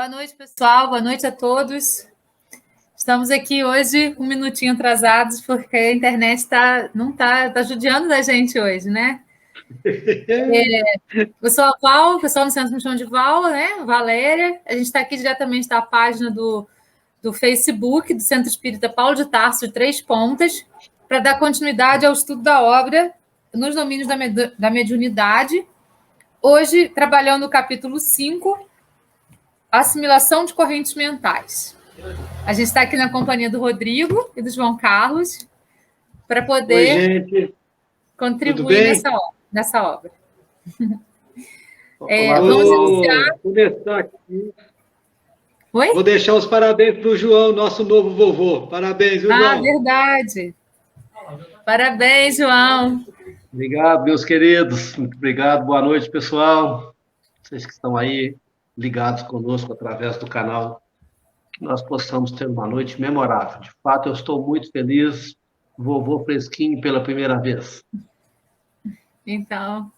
Boa noite, pessoal. Boa noite a todos. Estamos aqui hoje um minutinho atrasados, porque a internet não está judiando da gente hoje, né? Eu sou a Val, o pessoal no centro me chama de Val, né? Valéria. A gente está aqui diretamente da página do Facebook do Centro Espírita Paulo de Tarso de Três Pontas, para dar continuidade ao estudo da obra nos domínios da mediunidade. Hoje, trabalhando no capítulo 5, assimilação de correntes mentais. A gente está aqui na companhia do Rodrigo e do João Carlos para poder contribuir nessa obra. Vamos iniciar. Vou deixar aqui. Oi? Vou deixar os parabéns para o João, nosso novo vovô. Parabéns, João. Ah, verdade. Parabéns, João. Obrigado, meus queridos. Muito obrigado. Boa noite, pessoal. Vocês que estão aí ligados conosco através do canal, que nós possamos ter uma noite memorável. De fato, eu estou muito feliz. Vovô fresquinho pela primeira vez. Então,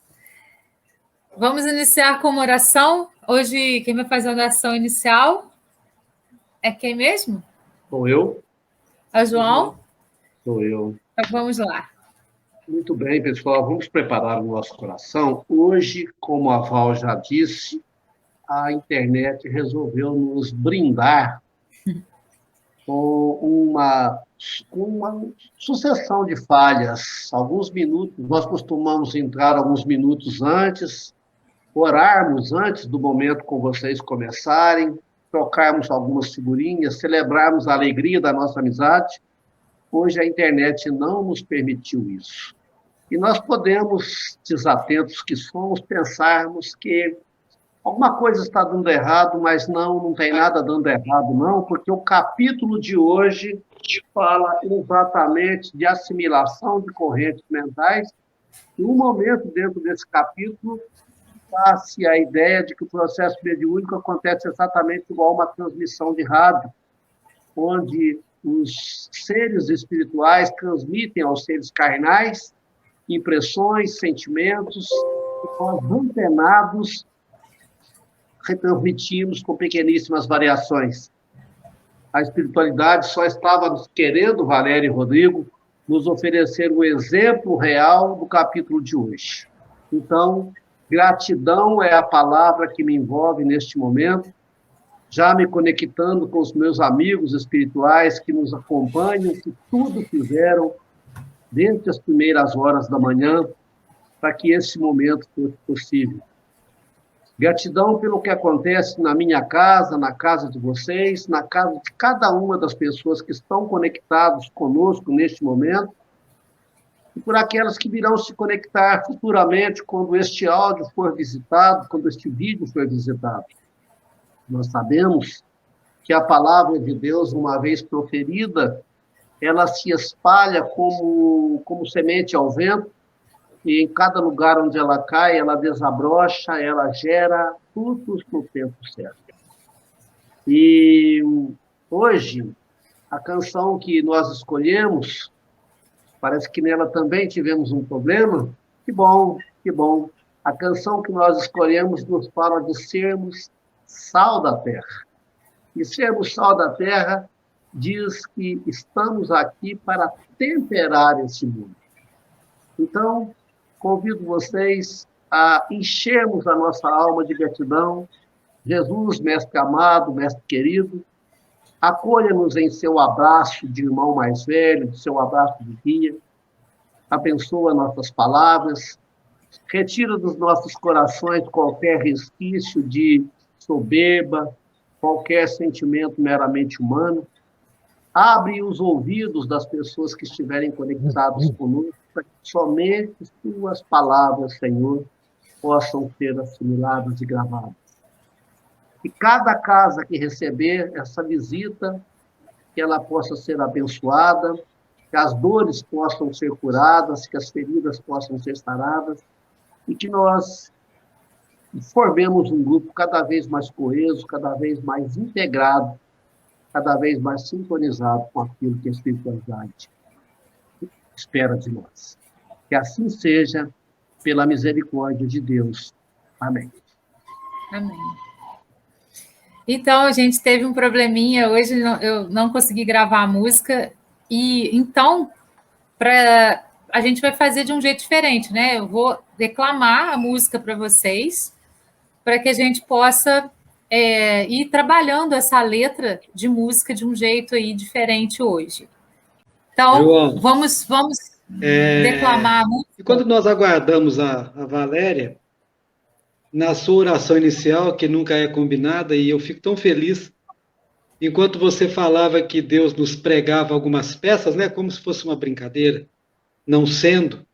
vamos iniciar com uma oração. Hoje, quem vai fazer a oração inicial é quem mesmo? Sou eu. É o João? Sou eu. Então, vamos lá. Muito bem, pessoal. Vamos preparar o nosso coração. Hoje, como a Val já disse, a internet resolveu nos brindar com uma sucessão de falhas. Alguns minutos, nós costumamos entrar alguns minutos antes, orarmos antes do momento com vocês começarem, trocarmos algumas figurinhas, celebrarmos a alegria da nossa amizade. Hoje a internet não nos permitiu isso. E nós podemos, desatentos que somos, pensarmos que alguma coisa está dando errado, mas não tem nada dando errado, não, porque o capítulo de hoje fala exatamente de assimilação de correntes mentais, e um momento dentro desse capítulo dá-se a ideia de que o processo mediúnico acontece exatamente igual a uma transmissão de rádio, onde os seres espirituais transmitem aos seres carnais impressões, sentimentos, e nós, antenados, retransmitimos com pequeníssimas variações. A espiritualidade só estava nos querendo, Valéria e Rodrigo, nos oferecer o exemplo real do capítulo de hoje. Então, gratidão é a palavra que me envolve neste momento, já me conectando com os meus amigos espirituais que nos acompanham, que tudo fizeram desde as primeiras horas da manhã para que esse momento fosse possível. Gratidão pelo que acontece na minha casa, na casa de vocês, na casa de cada uma das pessoas que estão conectados conosco neste momento, e por aquelas que virão se conectar futuramente quando este áudio for visitado, quando este vídeo for visitado. Nós sabemos que a palavra de Deus, uma vez proferida, ela se espalha como semente ao vento, e em cada lugar onde ela cai, ela desabrocha, ela gera frutos no tempo certo. E hoje, a canção que nós escolhemos, parece que nela também tivemos um problema. Que bom, que bom. A canção que nós escolhemos nos fala de sermos sal da terra. E sermos sal da terra diz que estamos aqui para temperar esse mundo. Então, convido vocês a enchermos a nossa alma de gratidão. Jesus, mestre amado, mestre querido, acolha-nos em seu abraço de irmão mais velho, de seu abraço de guia, abençoa nossas palavras, retira dos nossos corações qualquer resquício de soberba, qualquer sentimento meramente humano, abre os ouvidos das pessoas que estiverem conectadas conosco, para que somente suas palavras, Senhor, possam ser assimiladas e gravadas. E cada casa que receber essa visita, que ela possa ser abençoada, que as dores possam ser curadas, que as feridas possam ser saradas, e que nós formemos um grupo cada vez mais coeso, cada vez mais integrado, cada vez mais sintonizado com aquilo que a espiritualidade espera de nós. Que assim seja, pela misericórdia de Deus. Amém. Amém. Então, a gente teve um probleminha hoje, eu não consegui gravar a música, e então, a gente vai fazer de um jeito diferente, né? Eu vou declamar a música para vocês, para que a gente possa ir trabalhando essa letra de música de um jeito aí diferente hoje. Então, João, vamos declamar a música. e quando nós aguardamos a Valéria, na sua oração inicial, que nunca é combinada, e eu fico tão feliz, enquanto você falava que Deus nos pregava algumas peças, né, como se fosse uma brincadeira, não sendo,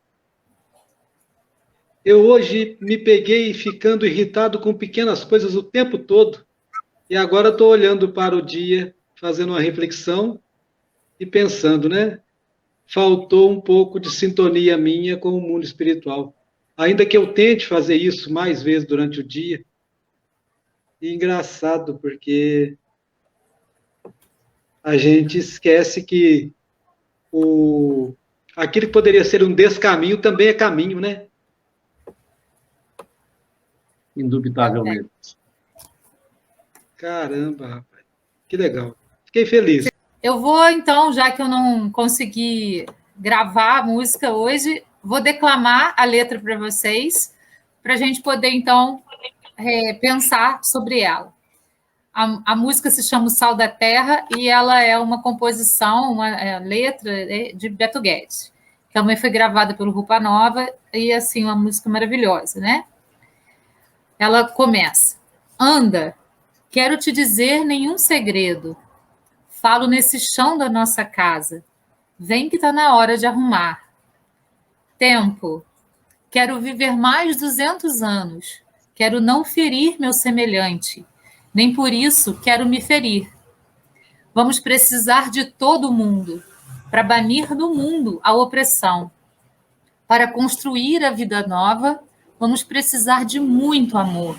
eu hoje me peguei ficando irritado com pequenas coisas o tempo todo, e agora estou olhando para o dia, fazendo uma reflexão e pensando, né? Faltou um pouco de sintonia minha com o mundo espiritual. Ainda que eu tente fazer isso mais vezes durante o dia, e engraçado, porque a gente esquece que aquilo que poderia ser um descaminho também é caminho, né? Indubitavelmente. Caramba, rapaz. Que legal. Fiquei feliz. Eu vou, então, já que eu não consegui gravar a música hoje, vou declamar a letra para vocês, para a gente poder, então, pensar sobre ela. A música se chama O Sal da Terra e ela é uma composição, uma letra de Beto Guedes. Também foi gravada pelo Rupa Nova e, assim, uma música maravilhosa, né? Ela começa. Anda, quero te dizer nenhum segredo. Falo nesse chão da nossa casa. Vem que tá na hora de arrumar. Tempo. Quero viver mais 200 anos. Quero não ferir meu semelhante. Nem por isso quero me ferir. Vamos precisar de todo mundo para banir do mundo a opressão. Para construir a vida nova, vamos precisar de muito amor.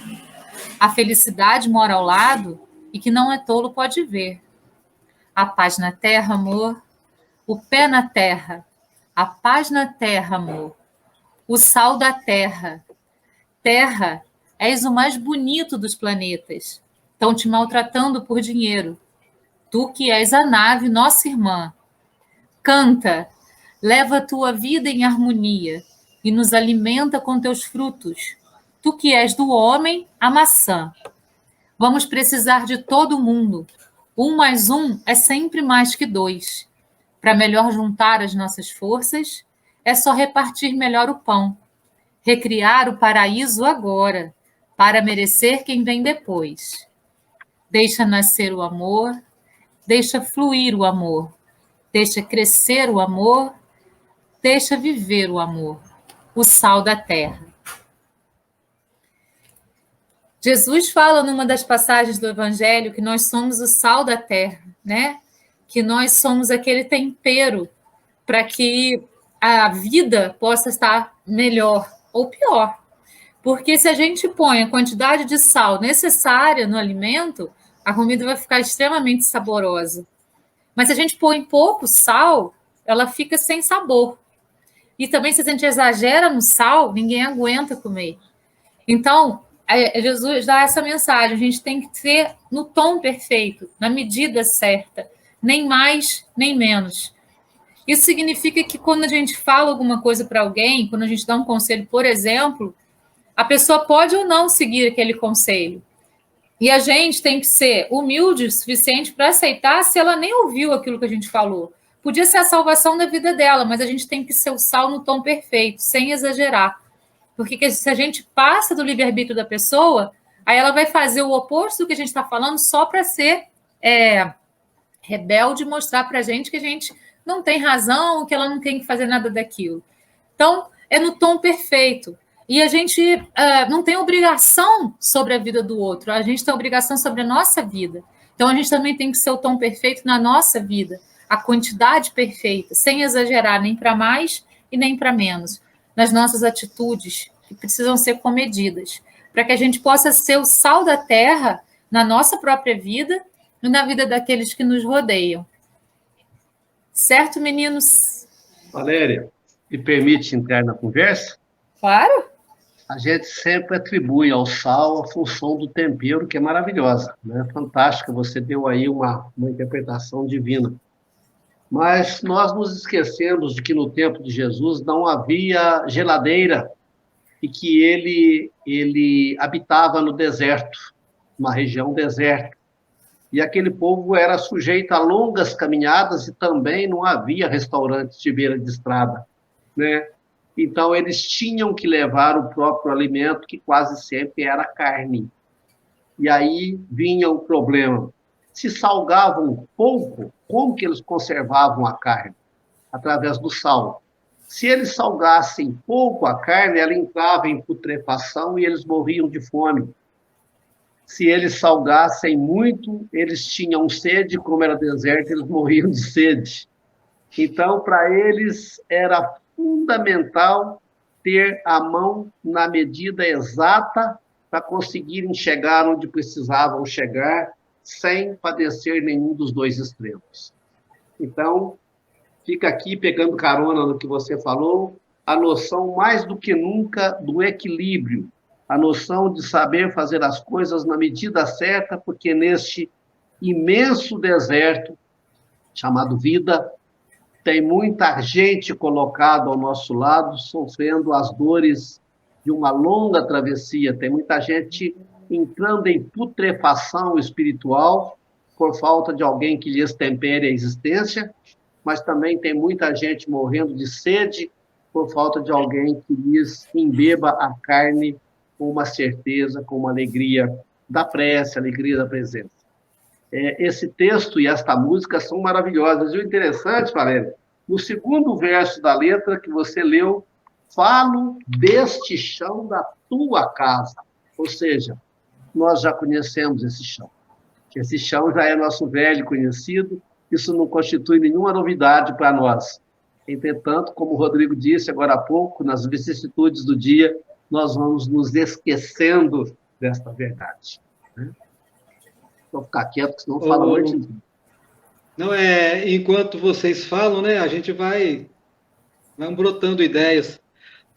A felicidade mora ao lado e que não é tolo pode ver. A paz na terra, amor. O pé na terra. A paz na terra, amor. O sal da terra. Terra, és o mais bonito dos planetas. Estão te maltratando por dinheiro. Tu que és a nave, nossa irmã. Canta, leva a tua vida em harmonia e nos alimenta com teus frutos. Tu que és do homem, a maçã. Vamos precisar de todo mundo. 1 mais 1 é sempre mais que 2. Para melhor juntar as nossas forças, é só repartir melhor o pão. Recriar o paraíso agora, para merecer quem vem depois. Deixa nascer o amor, deixa fluir o amor, deixa crescer o amor, deixa viver o amor, o sal da terra. Jesus fala numa das passagens do Evangelho que nós somos o sal da terra, né? Que nós somos aquele tempero para que a vida possa estar melhor ou pior. Porque se a gente põe a quantidade de sal necessária no alimento, a comida vai ficar extremamente saborosa. Mas se a gente põe pouco sal, ela fica sem sabor. E também se a gente exagera no sal, ninguém aguenta comer. Então, Jesus dá essa mensagem, a gente tem que ter no tom perfeito, na medida certa, nem mais, nem menos. Isso significa que quando a gente fala alguma coisa para alguém, quando a gente dá um conselho, por exemplo, a pessoa pode ou não seguir aquele conselho. E a gente tem que ser humilde o suficiente para aceitar se ela nem ouviu aquilo que a gente falou. Podia ser a salvação da vida dela, mas a gente tem que ser o sal no tom perfeito, sem exagerar. Porque se a gente passa do livre-arbítrio da pessoa, aí ela vai fazer o oposto do que a gente está falando só para ser rebelde e mostrar para a gente que a gente não tem razão, que ela não tem que fazer nada daquilo. Então, é no tom perfeito. E a gente não tem obrigação sobre a vida do outro, a gente tem obrigação sobre a nossa vida. Então, a gente também tem que ser o tom perfeito na nossa vida, a quantidade perfeita, sem exagerar nem para mais e nem para menos, nas nossas atitudes, que precisam ser comedidas, para que a gente possa ser o sal da terra na nossa própria vida e na vida daqueles que nos rodeiam. Certo, meninos? Valéria, me permite entrar na conversa? Claro. A gente sempre atribui ao sal a função do tempero, que é maravilhosa, né? Fantástica, você deu aí uma interpretação divina. Mas nós nos esquecemos de que no tempo de Jesus não havia geladeira e que ele habitava no deserto, uma região deserta. E aquele povo era sujeito a longas caminhadas e também não havia restaurantes de beira de estrada, né? Então, eles tinham que levar o próprio alimento, que quase sempre era carne. E aí vinha o problema. Se salgavam pouco, como que eles conservavam a carne? Através do sal. Se eles salgassem pouco a carne, ela entrava em putrefação e eles morriam de fome. Se eles salgassem muito, eles tinham sede, como era deserto, eles morriam de sede. Então, para eles, era fundamental ter a mão na medida exata para conseguirem chegar onde precisavam chegar, sem padecer nenhum dos dois extremos. Então, fica aqui, pegando carona no que você falou, a noção, mais do que nunca, do equilíbrio, a noção de saber fazer as coisas na medida certa, porque neste imenso deserto, chamado vida, tem muita gente colocada ao nosso lado, sofrendo as dores de uma longa travessia. Tem muita gente entrando em putrefação espiritual por falta de alguém que lhes tempere a existência, mas também tem muita gente morrendo de sede por falta de alguém que lhes embeba a carne com uma certeza, com uma alegria da prece, alegria da presença. Esse texto e esta música são maravilhosas. E o interessante, Valéria, no segundo verso da letra que você leu, falo deste chão da tua casa. Ou seja, nós já conhecemos esse chão. Esse chão já é nosso velho conhecido, isso não constitui nenhuma novidade para nós. Entretanto, como o Rodrigo disse agora há pouco, nas vicissitudes do dia, nós vamos nos esquecendo desta verdade. Vou ficar quieto, senão fala a noite inteira. Não, enquanto vocês falam, né, a gente vai brotando ideias.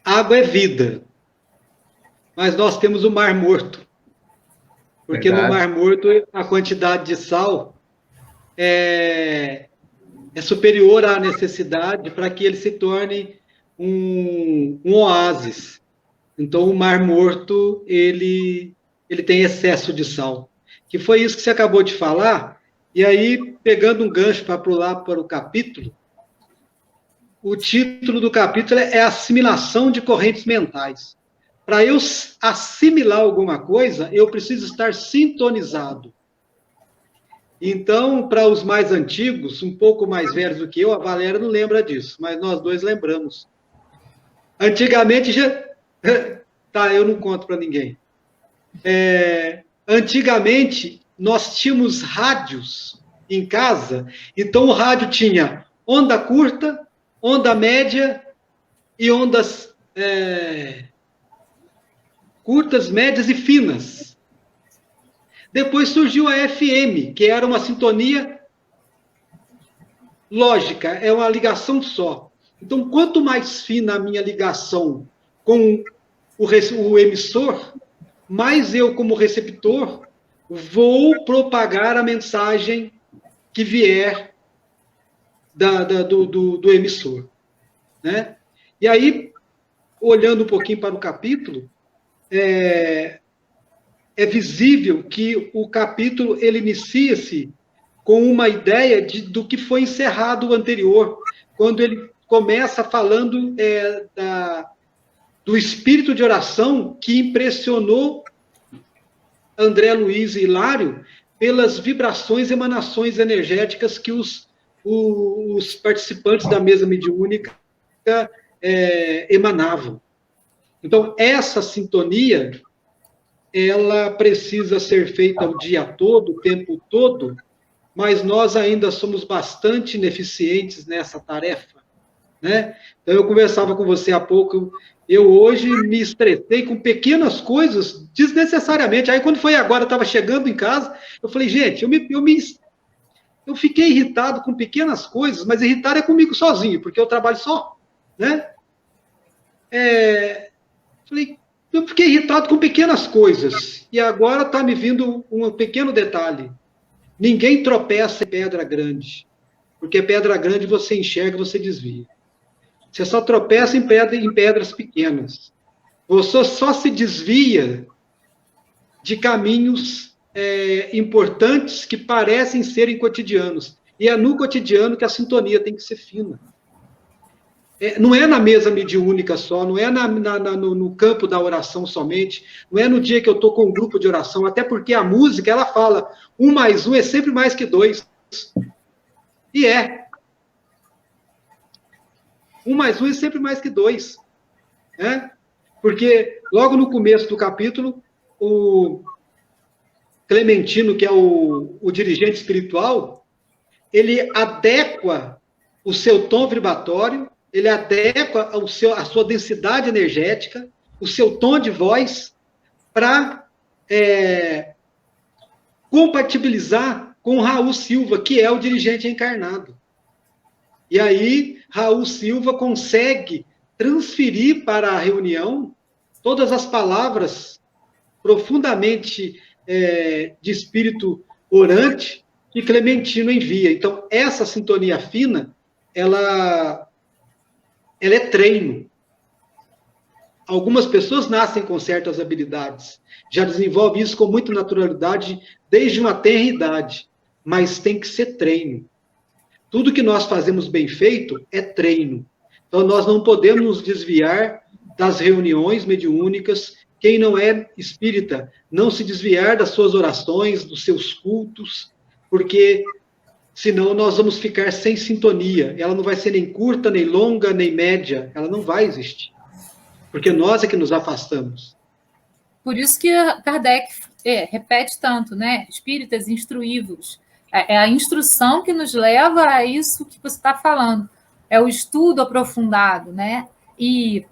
Água é vida, mas nós temos o Mar Morto. Porque verdade. No Mar Morto a quantidade de sal é superior à necessidade para que ele se torne um oásis. Então, o Mar Morto, ele tem excesso de sal. Que foi isso que você acabou de falar. E aí, pegando um gancho para pular para o capítulo, o título do capítulo é Assimilação de Correntes Mentais. Para eu assimilar alguma coisa, eu preciso estar sintonizado. Então, para os mais antigos, um pouco mais velhos do que eu, a Valéria não lembra disso, mas nós dois lembramos. Antigamente, eu não conto para ninguém. Antigamente, nós tínhamos rádios em casa, então o rádio tinha onda curta, onda média e ondas curtas, médias e finas. Depois surgiu a FM, que era uma sintonia lógica, é uma ligação só. Então, quanto mais fina a minha ligação com o emissor, mais eu, como receptor, vou propagar a mensagem que vier do emissor. Né? E aí, olhando um pouquinho para o capítulo, é visível que o capítulo ele inicia-se com uma ideia do que foi encerrado o anterior, quando ele começa falando do espírito de oração que impressionou André Luiz e Hilário pelas vibrações e emanações energéticas que os participantes da mesa mediúnica emanavam. Então, essa sintonia, ela precisa ser feita o dia todo, o tempo todo, mas nós ainda somos bastante ineficientes nessa tarefa. Né? Então, eu conversava com você há pouco, eu hoje me estressei com pequenas coisas, desnecessariamente. Aí, quando foi agora, eu estava chegando em casa, eu falei, gente, eu fiquei irritado com pequenas coisas, mas irritado é comigo sozinho, porque eu trabalho só. Né? Falei, Eu fiquei irritado com pequenas coisas. E agora está me vindo um pequeno detalhe. Ninguém tropeça em pedra grande. Porque pedra grande você enxerga, você desvia. Você só tropeça em pedras pequenas. Você só se desvia de caminhos importantes que parecem serem cotidianos. E é no cotidiano que a sintonia tem que ser fina. Não é na mesa mediúnica só, não é no campo da oração somente, não é no dia que eu estou com um grupo de oração, até porque a música, ela fala, 1 mais 1 é sempre mais que 2. E é. 1 mais 1 é sempre mais que 2. Né? Porque logo no começo do capítulo, o Clementino, que é o dirigente espiritual, ele adequa o seu tom vibratório, ele adequa a sua densidade energética, o seu tom de voz, para compatibilizar com Raul Silva, que é o dirigente encarnado. E aí, Raul Silva consegue transferir para a reunião todas as palavras profundamente de espírito orante que Clementino envia. Então, essa sintonia fina, ela é treino. Algumas pessoas nascem com certas habilidades, já desenvolvem isso com muita naturalidade desde uma tenra idade, mas tem que ser treino. Tudo que nós fazemos bem feito é treino. Então, nós não podemos nos desviar das reuniões mediúnicas. Quem não é espírita, não se desviar das suas orações, dos seus cultos, porque senão nós vamos ficar sem sintonia. Ela não vai ser nem curta, nem longa, nem média. Ela não vai existir. Porque nós é que nos afastamos. Por isso que Kardec repete tanto, né? Espíritas, instruí-vos. É a instrução que nos leva a isso que você está falando. É o estudo aprofundado, né? E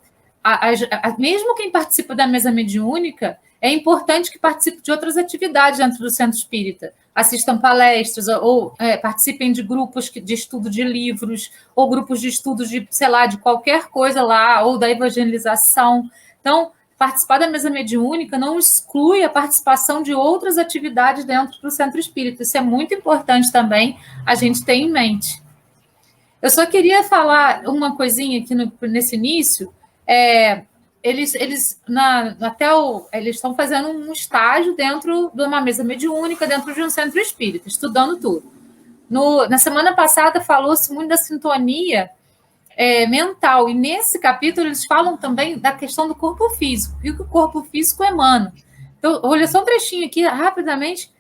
mesmo quem participa da mesa mediúnica, é importante que participe de outras atividades dentro do centro espírita. Assistam palestras, ou participem de grupos de estudo de livros, ou grupos de estudo de, sei lá, de qualquer coisa lá, ou da evangelização. Então, participar da mesa mediúnica não exclui a participação de outras atividades dentro do centro espírita. Isso é muito importante também a gente ter em mente. Eu só queria falar uma coisinha aqui nesse início. Eles estão fazendo um estágio dentro de uma mesa mediúnica, dentro de um centro espírita, estudando tudo. Na semana passada falou-se muito da sintonia mental, e nesse capítulo eles falam também da questão do corpo físico, e o que o corpo físico emana. Então, olha só um trechinho aqui, rapidamente.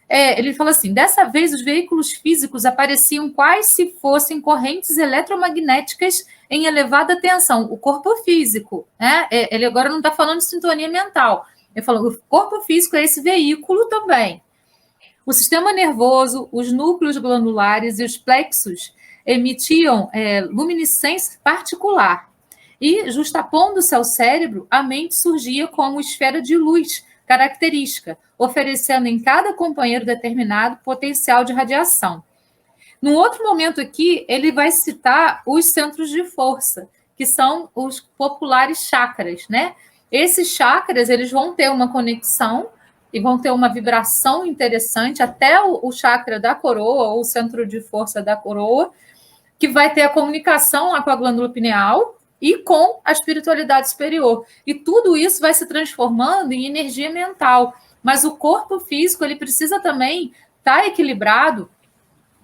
Ele fala assim, dessa vez os veículos físicos apareciam quais se fossem correntes eletromagnéticas em elevada tensão, o corpo físico, né? Ele agora não está falando de sintonia mental, ele falou, o corpo físico é esse veículo também. O sistema nervoso, os núcleos glandulares e os plexos emitiam luminescência particular, e justapondo-se ao cérebro, a mente surgia como esfera de luz característica, oferecendo em cada companheiro determinado potencial de radiação. Num outro momento aqui, ele vai citar os centros de força, que são os populares chakras, né? Esses chakras, eles vão ter uma conexão e vão ter uma vibração interessante até o chakra da coroa, ou o centro de força da coroa, que vai ter a comunicação lá com a glândula pineal e com a espiritualidade superior. E tudo isso vai se transformando em energia mental. Mas o corpo físico, ele precisa também estar equilibrado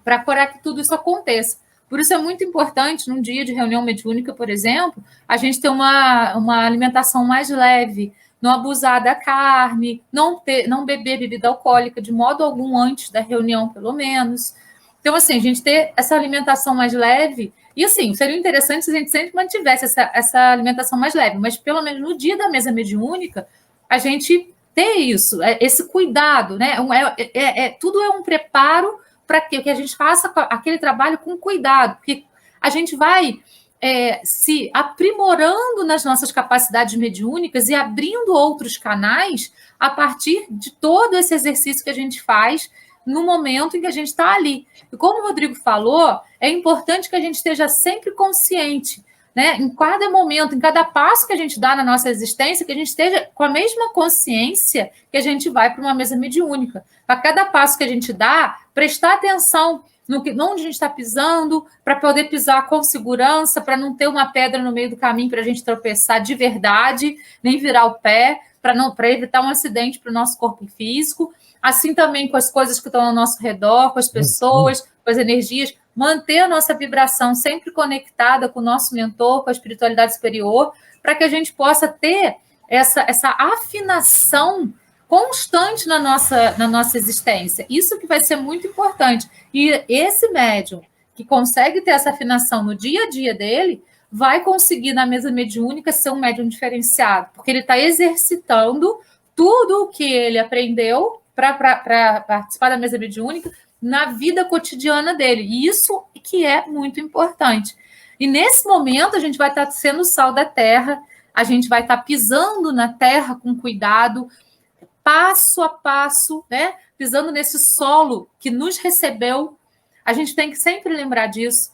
para que tudo isso aconteça. Por isso é muito importante, num dia de reunião mediúnica, por exemplo, a gente ter uma alimentação mais leve, não abusar da carne, não beber bebida alcoólica de modo algum antes da reunião, pelo menos. Então, assim, a gente ter essa alimentação mais leve, e assim, seria interessante se a gente sempre mantivesse essa alimentação mais leve, mas pelo menos no dia da mesa mediúnica, a gente ter isso, esse cuidado, né? Tudo é um preparo para que a gente faça aquele trabalho com cuidado, porque a gente vai se aprimorando nas nossas capacidades mediúnicas e abrindo outros canais a partir de todo esse exercício que a gente faz no momento em que a gente está ali. E como o Rodrigo falou, é importante que a gente esteja sempre consciente. né, em cada momento, em cada passo que a gente dá na nossa existência, que a gente esteja com a mesma consciência que a gente vai para uma mesa mediúnica. A cada passo que a gente dá, prestar atenção onde a gente está pisando, para poder pisar com segurança, para não ter uma pedra no meio do caminho para a gente tropeçar de verdade, nem virar o pé, para evitar um acidente para o nosso corpo físico. Assim também com as coisas que estão ao nosso redor, com as pessoas, com as energias, manter a nossa vibração sempre conectada com o nosso mentor, com a espiritualidade superior, para que a gente possa ter essa afinação constante na nossa existência. Isso que vai ser muito importante. E esse médium que consegue ter essa afinação no dia a dia dele, vai conseguir, na mesa mediúnica, ser um médium diferenciado, porque ele está exercitando tudo o que ele aprendeu para participar da mesa mediúnica na vida cotidiana dele. E isso que é muito importante. E nesse momento, a gente vai estar sendo o sal da terra, a gente vai estar pisando na terra com cuidado, passo a passo, né? Pisando nesse solo que nos recebeu. A gente tem que sempre lembrar disso.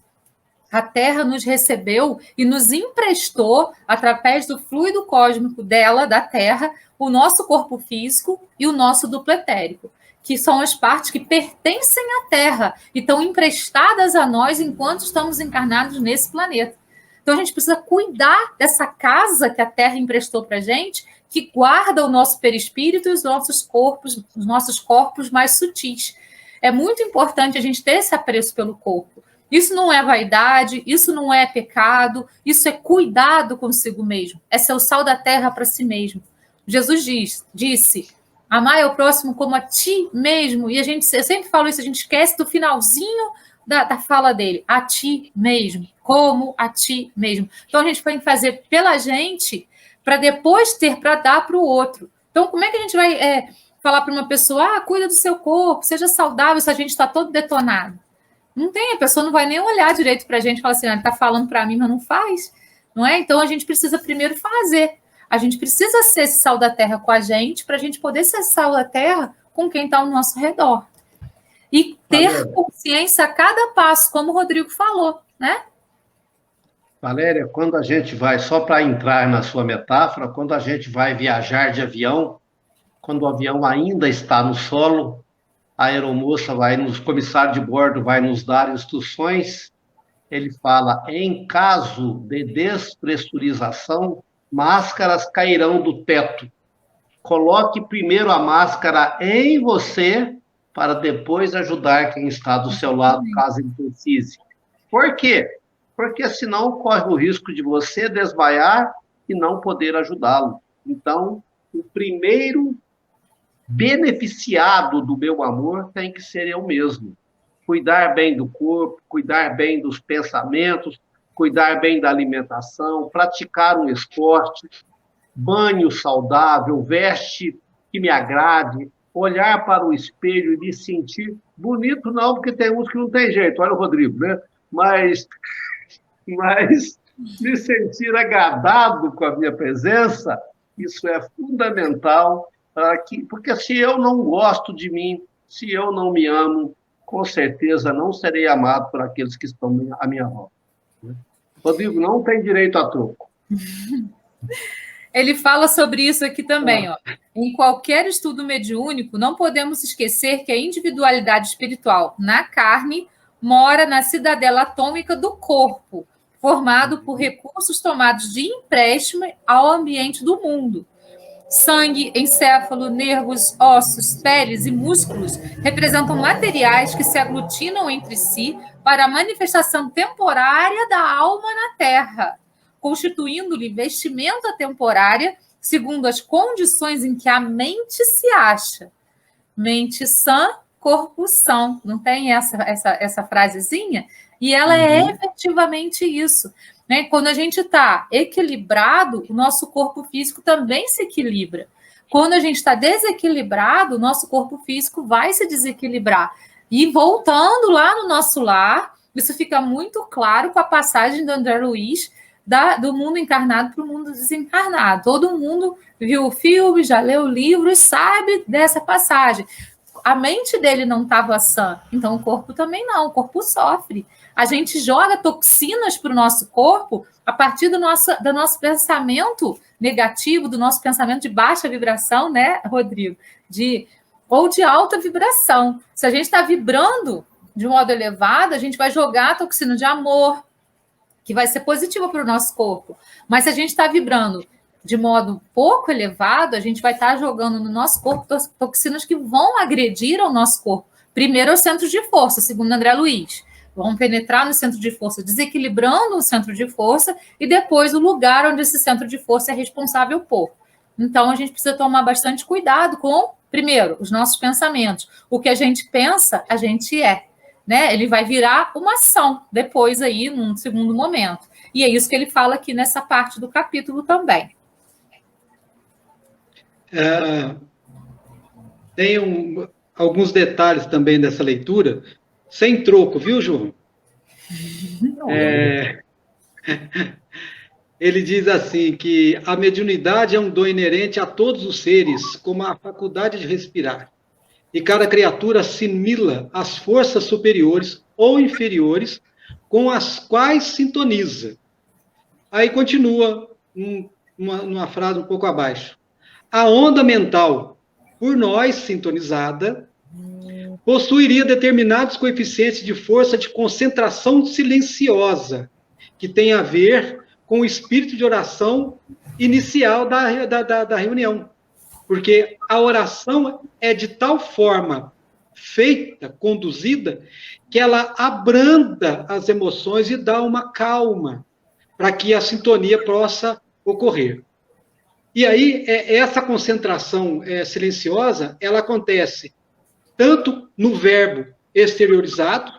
A Terra nos recebeu e nos emprestou, através do fluido cósmico dela, da Terra, o nosso corpo físico e o nosso duplo etérico, que são as partes que pertencem à Terra e estão emprestadas a nós enquanto estamos encarnados nesse planeta. Então, a gente precisa cuidar dessa casa que a Terra emprestou para a gente, que guarda o nosso perispírito e os nossos corpos mais sutis. É muito importante a gente ter esse apreço pelo corpo. Isso não é vaidade, isso não é pecado, isso é cuidado consigo mesmo. É ser o sal da terra para si mesmo. Jesus disse, amar ao próximo como a ti mesmo. E eu sempre falo isso, a gente esquece do finalzinho da fala dele. A ti mesmo, como a ti mesmo. Então, a gente tem que fazer pela gente para depois ter para dar para o outro. Então, como é que a gente vai falar para uma pessoa, cuida do seu corpo, seja saudável, se a gente está todo detonado? Não tem, a pessoa não vai nem olhar direito para a gente e falar assim, ele está falando para mim, mas não faz. Não é? Então, a gente precisa primeiro fazer. A gente precisa ser esse sal da terra com a gente para a gente poder ser sal da terra com quem está ao nosso redor. E ter consciência a cada passo, como o Rodrigo falou, né? Valéria, quando a gente vai, só para entrar na sua metáfora, quando a gente vai viajar de avião, quando o avião ainda está no solo, a aeromoça o comissário de bordo vai nos dar instruções, ele fala, em caso de despressurização, máscaras cairão do teto. Coloque primeiro a máscara em você, para depois ajudar quem está do seu lado, caso ele precise. Por quê? Porque senão corre o risco de você desmaiar e não poder ajudá-lo. Então, o primeiro beneficiado do meu amor tem que ser eu mesmo. Cuidar bem do corpo, cuidar bem dos pensamentos, cuidar bem da alimentação, praticar um esporte, banho saudável, veste que me agrade, olhar para o espelho e me sentir bonito, não, porque tem uns que não tem jeito, olha o Rodrigo, né? Mas me sentir agradado com a minha presença, isso é fundamental, porque se eu não gosto de mim, se eu não me amo, com certeza não serei amado por aqueles que estão à minha volta. Rodrigo, não tem direito a troco. Ele fala sobre isso aqui também. Ó. Em qualquer estudo mediúnico, não podemos esquecer que a individualidade espiritual na carne mora na cidadela atômica do corpo, formado por recursos tomados de empréstimo ao ambiente do mundo. Sangue, encéfalo, nervos, ossos, peles e músculos representam materiais que se aglutinam entre si para a manifestação temporária da alma na Terra, constituindo-lhe vestimenta temporária segundo as condições em que a mente se acha. Mente sã, corpo são. Não tem essa frasezinha? E ela é efetivamente isso. Né? Quando a gente está equilibrado, o nosso corpo físico também se equilibra. Quando a gente está desequilibrado, o nosso corpo físico vai se desequilibrar. E voltando lá no nosso lar, isso fica muito claro com a passagem do André Luiz, do mundo encarnado para o mundo desencarnado. Todo mundo viu o filme, já leu o livro e sabe dessa passagem. a mente dele não estava sã, então o corpo também não, o corpo sofre. A gente joga toxinas para o nosso corpo a partir do nosso pensamento negativo, do nosso pensamento de baixa vibração, né, Rodrigo? Ou de alta vibração. Se a gente está vibrando de modo elevado, a gente vai jogar a toxina de amor, que vai ser positiva para o nosso corpo. Mas se a gente está vibrando de modo pouco elevado, a gente vai estar jogando no nosso corpo toxinas que vão agredir ao nosso corpo. Primeiro, os centros de força, segundo André Luiz. Vão penetrar no centro de força, desequilibrando o centro de força, e depois o lugar onde esse centro de força é responsável por. Então, a gente precisa tomar bastante cuidado com, primeiro, os nossos pensamentos. O que a gente pensa, a gente é. Né? Ele vai virar uma ação depois aí, num segundo momento. E é isso que ele fala aqui nessa parte do capítulo também. Tem alguns detalhes também dessa leitura, sem troco, viu, João? Ele diz assim que a mediunidade é um dom inerente a todos os seres, como a faculdade de respirar. E cada criatura assimila as forças superiores ou inferiores com as quais sintoniza. Aí continua numa frase um pouco abaixo. A onda mental, por nós sintonizada, possuiria determinados coeficientes de força de concentração silenciosa, que tem a ver com o espírito de oração inicial da reunião. Porque a oração é de tal forma feita, conduzida, que ela abranda as emoções e dá uma calma para que a sintonia possa ocorrer. E aí, essa concentração silenciosa, ela acontece tanto no verbo exteriorizado,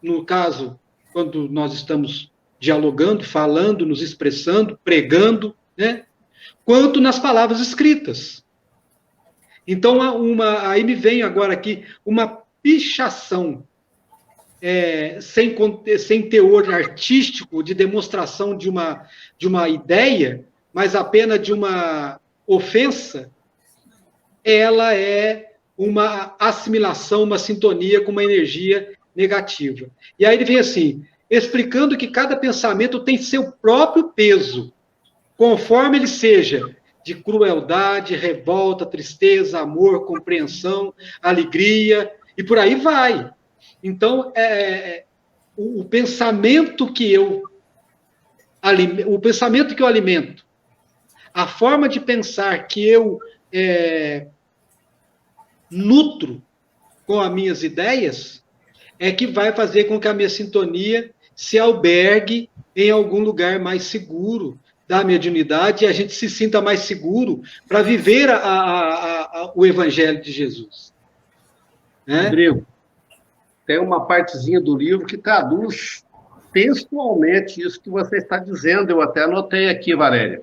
no caso, quando nós estamos dialogando, falando, nos expressando, pregando, né? Quanto nas palavras escritas. Então, aí me vem agora aqui uma pichação sem teor artístico de demonstração de uma ideia, mas apenas de uma ofensa, ela é uma assimilação, uma sintonia com uma energia negativa. E aí ele vem assim, explicando que cada pensamento tem seu próprio peso, conforme ele seja de crueldade, revolta, tristeza, amor, compreensão, alegria, e por aí vai. Então, o pensamento que eu alimento, a forma de pensar que eu nutro com as minhas ideias, é que vai fazer com que a minha sintonia se albergue em algum lugar mais seguro da mediunidade e a gente se sinta mais seguro para viver o Evangelho de Jesus. Né? Rodrigo, tem uma partezinha do livro que traduz textualmente isso que você está dizendo, eu até anotei aqui, Valéria.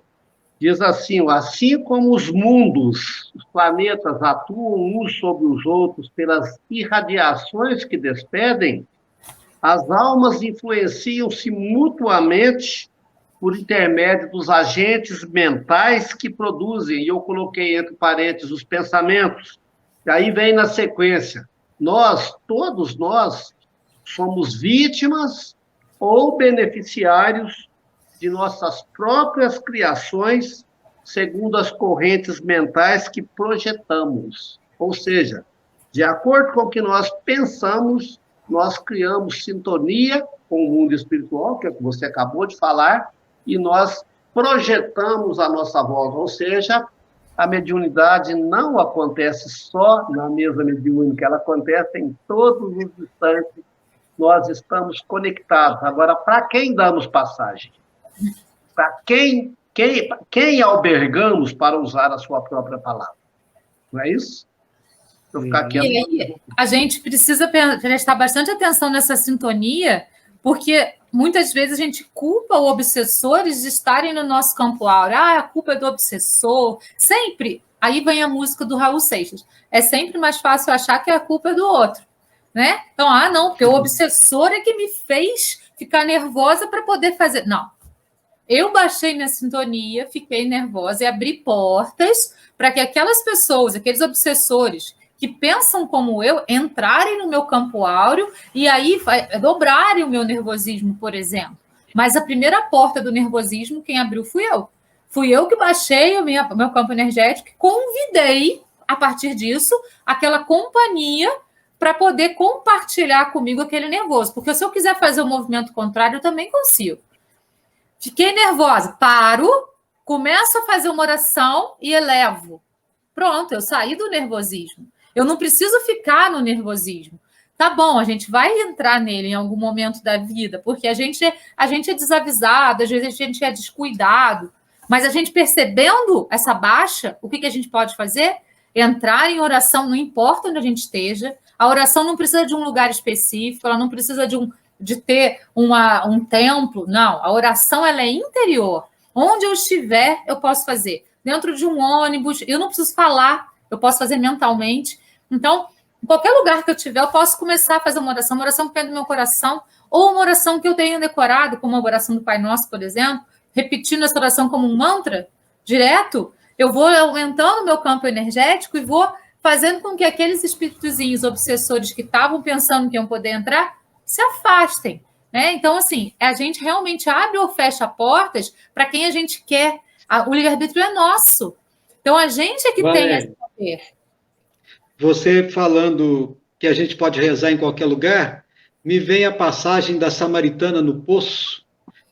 Diz assim, assim como os mundos, os planetas atuam uns sobre os outros pelas irradiações que despedem, as almas influenciam-se mutuamente por intermédio dos agentes mentais que produzem, e eu coloquei entre parênteses os pensamentos, e aí vem na sequência, todos nós, somos vítimas ou beneficiários de nossas próprias criações, segundo as correntes mentais que projetamos. Ou seja, de acordo com o que nós pensamos, nós criamos sintonia com o mundo espiritual, que é o que você acabou de falar, e nós projetamos a nossa volta. Ou seja, a mediunidade não acontece só na mesa mediúnica, ela acontece em todos os instantes. Nós estamos conectados. Agora, para quem damos passagem? Para quem albergamos, para usar a sua própria palavra? Não é isso? Eu ficar quieto. E aí, a gente precisa prestar bastante atenção nessa sintonia, porque muitas vezes a gente culpa os obsessores de estarem no nosso campo áureo. Ah, a culpa é do obsessor. Sempre. Aí vem a música do Raul Seixas. É sempre mais fácil achar que a culpa é do outro. Né? Então, não, porque o obsessor é que me fez ficar nervosa para poder fazer. Não. Eu baixei minha sintonia, fiquei nervosa e abri portas para que aquelas pessoas, aqueles obsessores que pensam como eu entrarem no meu campo áureo e aí dobrarem o meu nervosismo, por exemplo. Mas a primeira porta do nervosismo, quem abriu fui eu. Fui eu que baixei o meu campo energético e convidei, a partir disso, aquela companhia para poder compartilhar comigo aquele nervoso. Porque se eu quiser fazer o movimento contrário, eu também consigo. Fiquei nervosa, paro, começo a fazer uma oração e elevo. Pronto, eu saí do nervosismo. Eu não preciso ficar no nervosismo. Tá bom, a gente vai entrar nele em algum momento da vida, porque a gente é desavisado, às vezes a gente é descuidado, mas a gente percebendo essa baixa, o que a gente pode fazer? Entrar em oração, não importa onde a gente esteja. A oração não precisa de um lugar específico, ela não precisa de ter um templo. Não, a oração ela é interior. Onde eu estiver, eu posso fazer. Dentro de um ônibus, eu não preciso falar, eu posso fazer mentalmente. Então, em qualquer lugar que eu estiver, eu posso começar a fazer uma oração que vem do meu coração, ou uma oração que eu tenho decorado, como a oração do Pai Nosso, por exemplo, repetindo essa oração como um mantra, direto, eu vou aumentando o meu campo energético e vou fazendo com que aqueles espíritozinhos obsessores que estavam pensando que iam poder entrar, se afastem. Né? Então, assim, a gente realmente abre ou fecha portas para quem a gente quer. O livre-arbítrio é nosso. Então, a gente é que tem esse poder. Você falando que a gente pode rezar em qualquer lugar, me vem a passagem da samaritana no poço.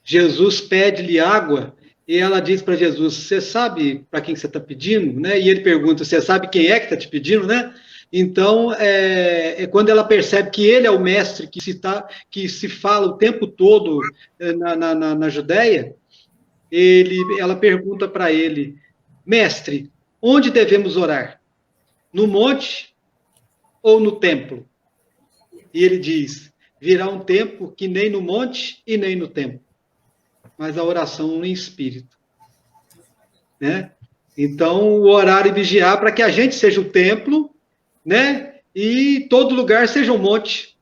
Jesus pede-lhe água e ela diz para Jesus, você sabe para quem você está pedindo? Né? E ele pergunta, você sabe quem é que está te pedindo? Né? Então, quando ela percebe que ele é o mestre que se fala o tempo todo na Judéia, ela pergunta para ele, mestre, onde devemos orar? No monte ou no templo? E ele diz, virá um tempo que nem no monte e nem no templo, mas a oração em espírito. Né? Então, o orar e vigiar para que a gente seja o templo, né? E todo lugar seja um monte.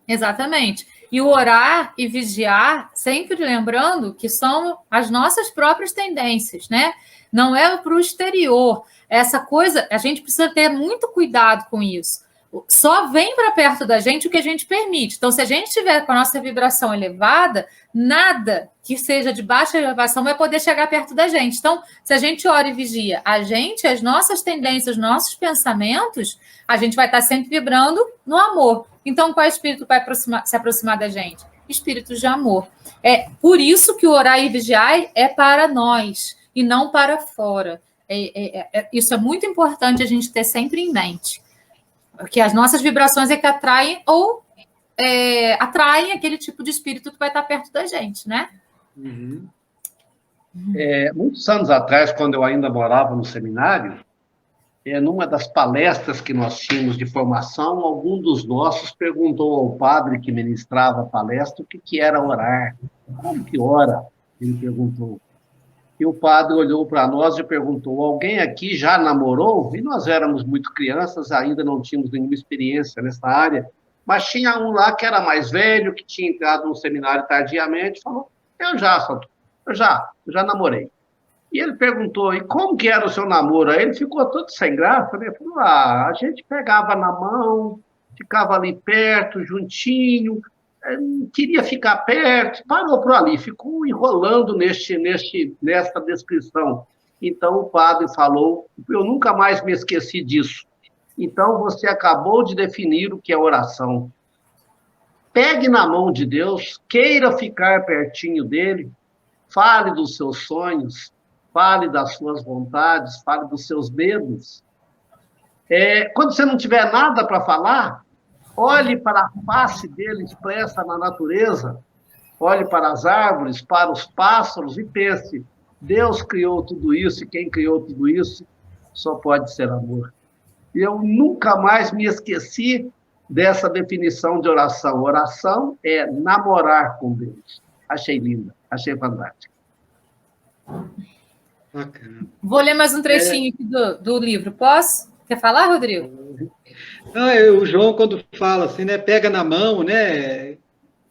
Exatamente. E o orar e vigiar, sempre lembrando que são as nossas próprias tendências, né? Não é para o exterior. Essa coisa, a gente precisa ter muito cuidado com isso. Só vem para perto da gente o que a gente permite. Então, se a gente estiver com a nossa vibração elevada, nada que seja de baixa elevação vai poder chegar perto da gente. Então, se a gente ora e vigia a gente, as nossas tendências, os nossos pensamentos, a gente vai estar sempre vibrando no amor. Então, qual espírito vai se aproximar da gente? Espíritos de amor. É por isso que o orar e vigiar é para nós e não para fora. Isso é muito importante a gente ter sempre em mente. Porque as nossas vibrações é que atraem ou atraem aquele tipo de espírito que vai estar perto da gente, né? Uhum. Muitos anos atrás, quando eu ainda morava no seminário, numa das palestras que nós tínhamos de formação, algum dos nossos perguntou ao padre que ministrava a palestra o que era orar. Como que ora? Ele perguntou. E o padre olhou para nós e perguntou, alguém aqui já namorou? E nós éramos muito crianças, ainda não tínhamos nenhuma experiência nessa área, mas tinha um lá que era mais velho, que tinha entrado no seminário tardiamente, falou, eu já namorei. E ele perguntou, e como que era o seu namoro? Aí ele ficou todo sem graça, né? Falou, a gente pegava na mão, ficava ali perto, juntinho, queria ficar perto, parou por ali, ficou enrolando nessa descrição. Então o padre falou, eu nunca mais me esqueci disso. Então você acabou de definir o que é oração. Pegue na mão de Deus, queira ficar pertinho dele, fale dos seus sonhos, fale das suas vontades, fale dos seus medos. Quando você não tiver nada para falar, olhe para a face dele expressa na natureza, olhe para as árvores, para os pássaros e pense, Deus criou tudo isso e quem criou tudo isso só pode ser amor. E eu nunca mais me esqueci dessa definição de oração. Oração é namorar com Deus. Achei linda, achei fantástica. Bacana. Vou ler mais um trechinho aqui do livro. Posso? Quer falar, Rodrigo? O João, quando fala assim, né, pega na mão, né,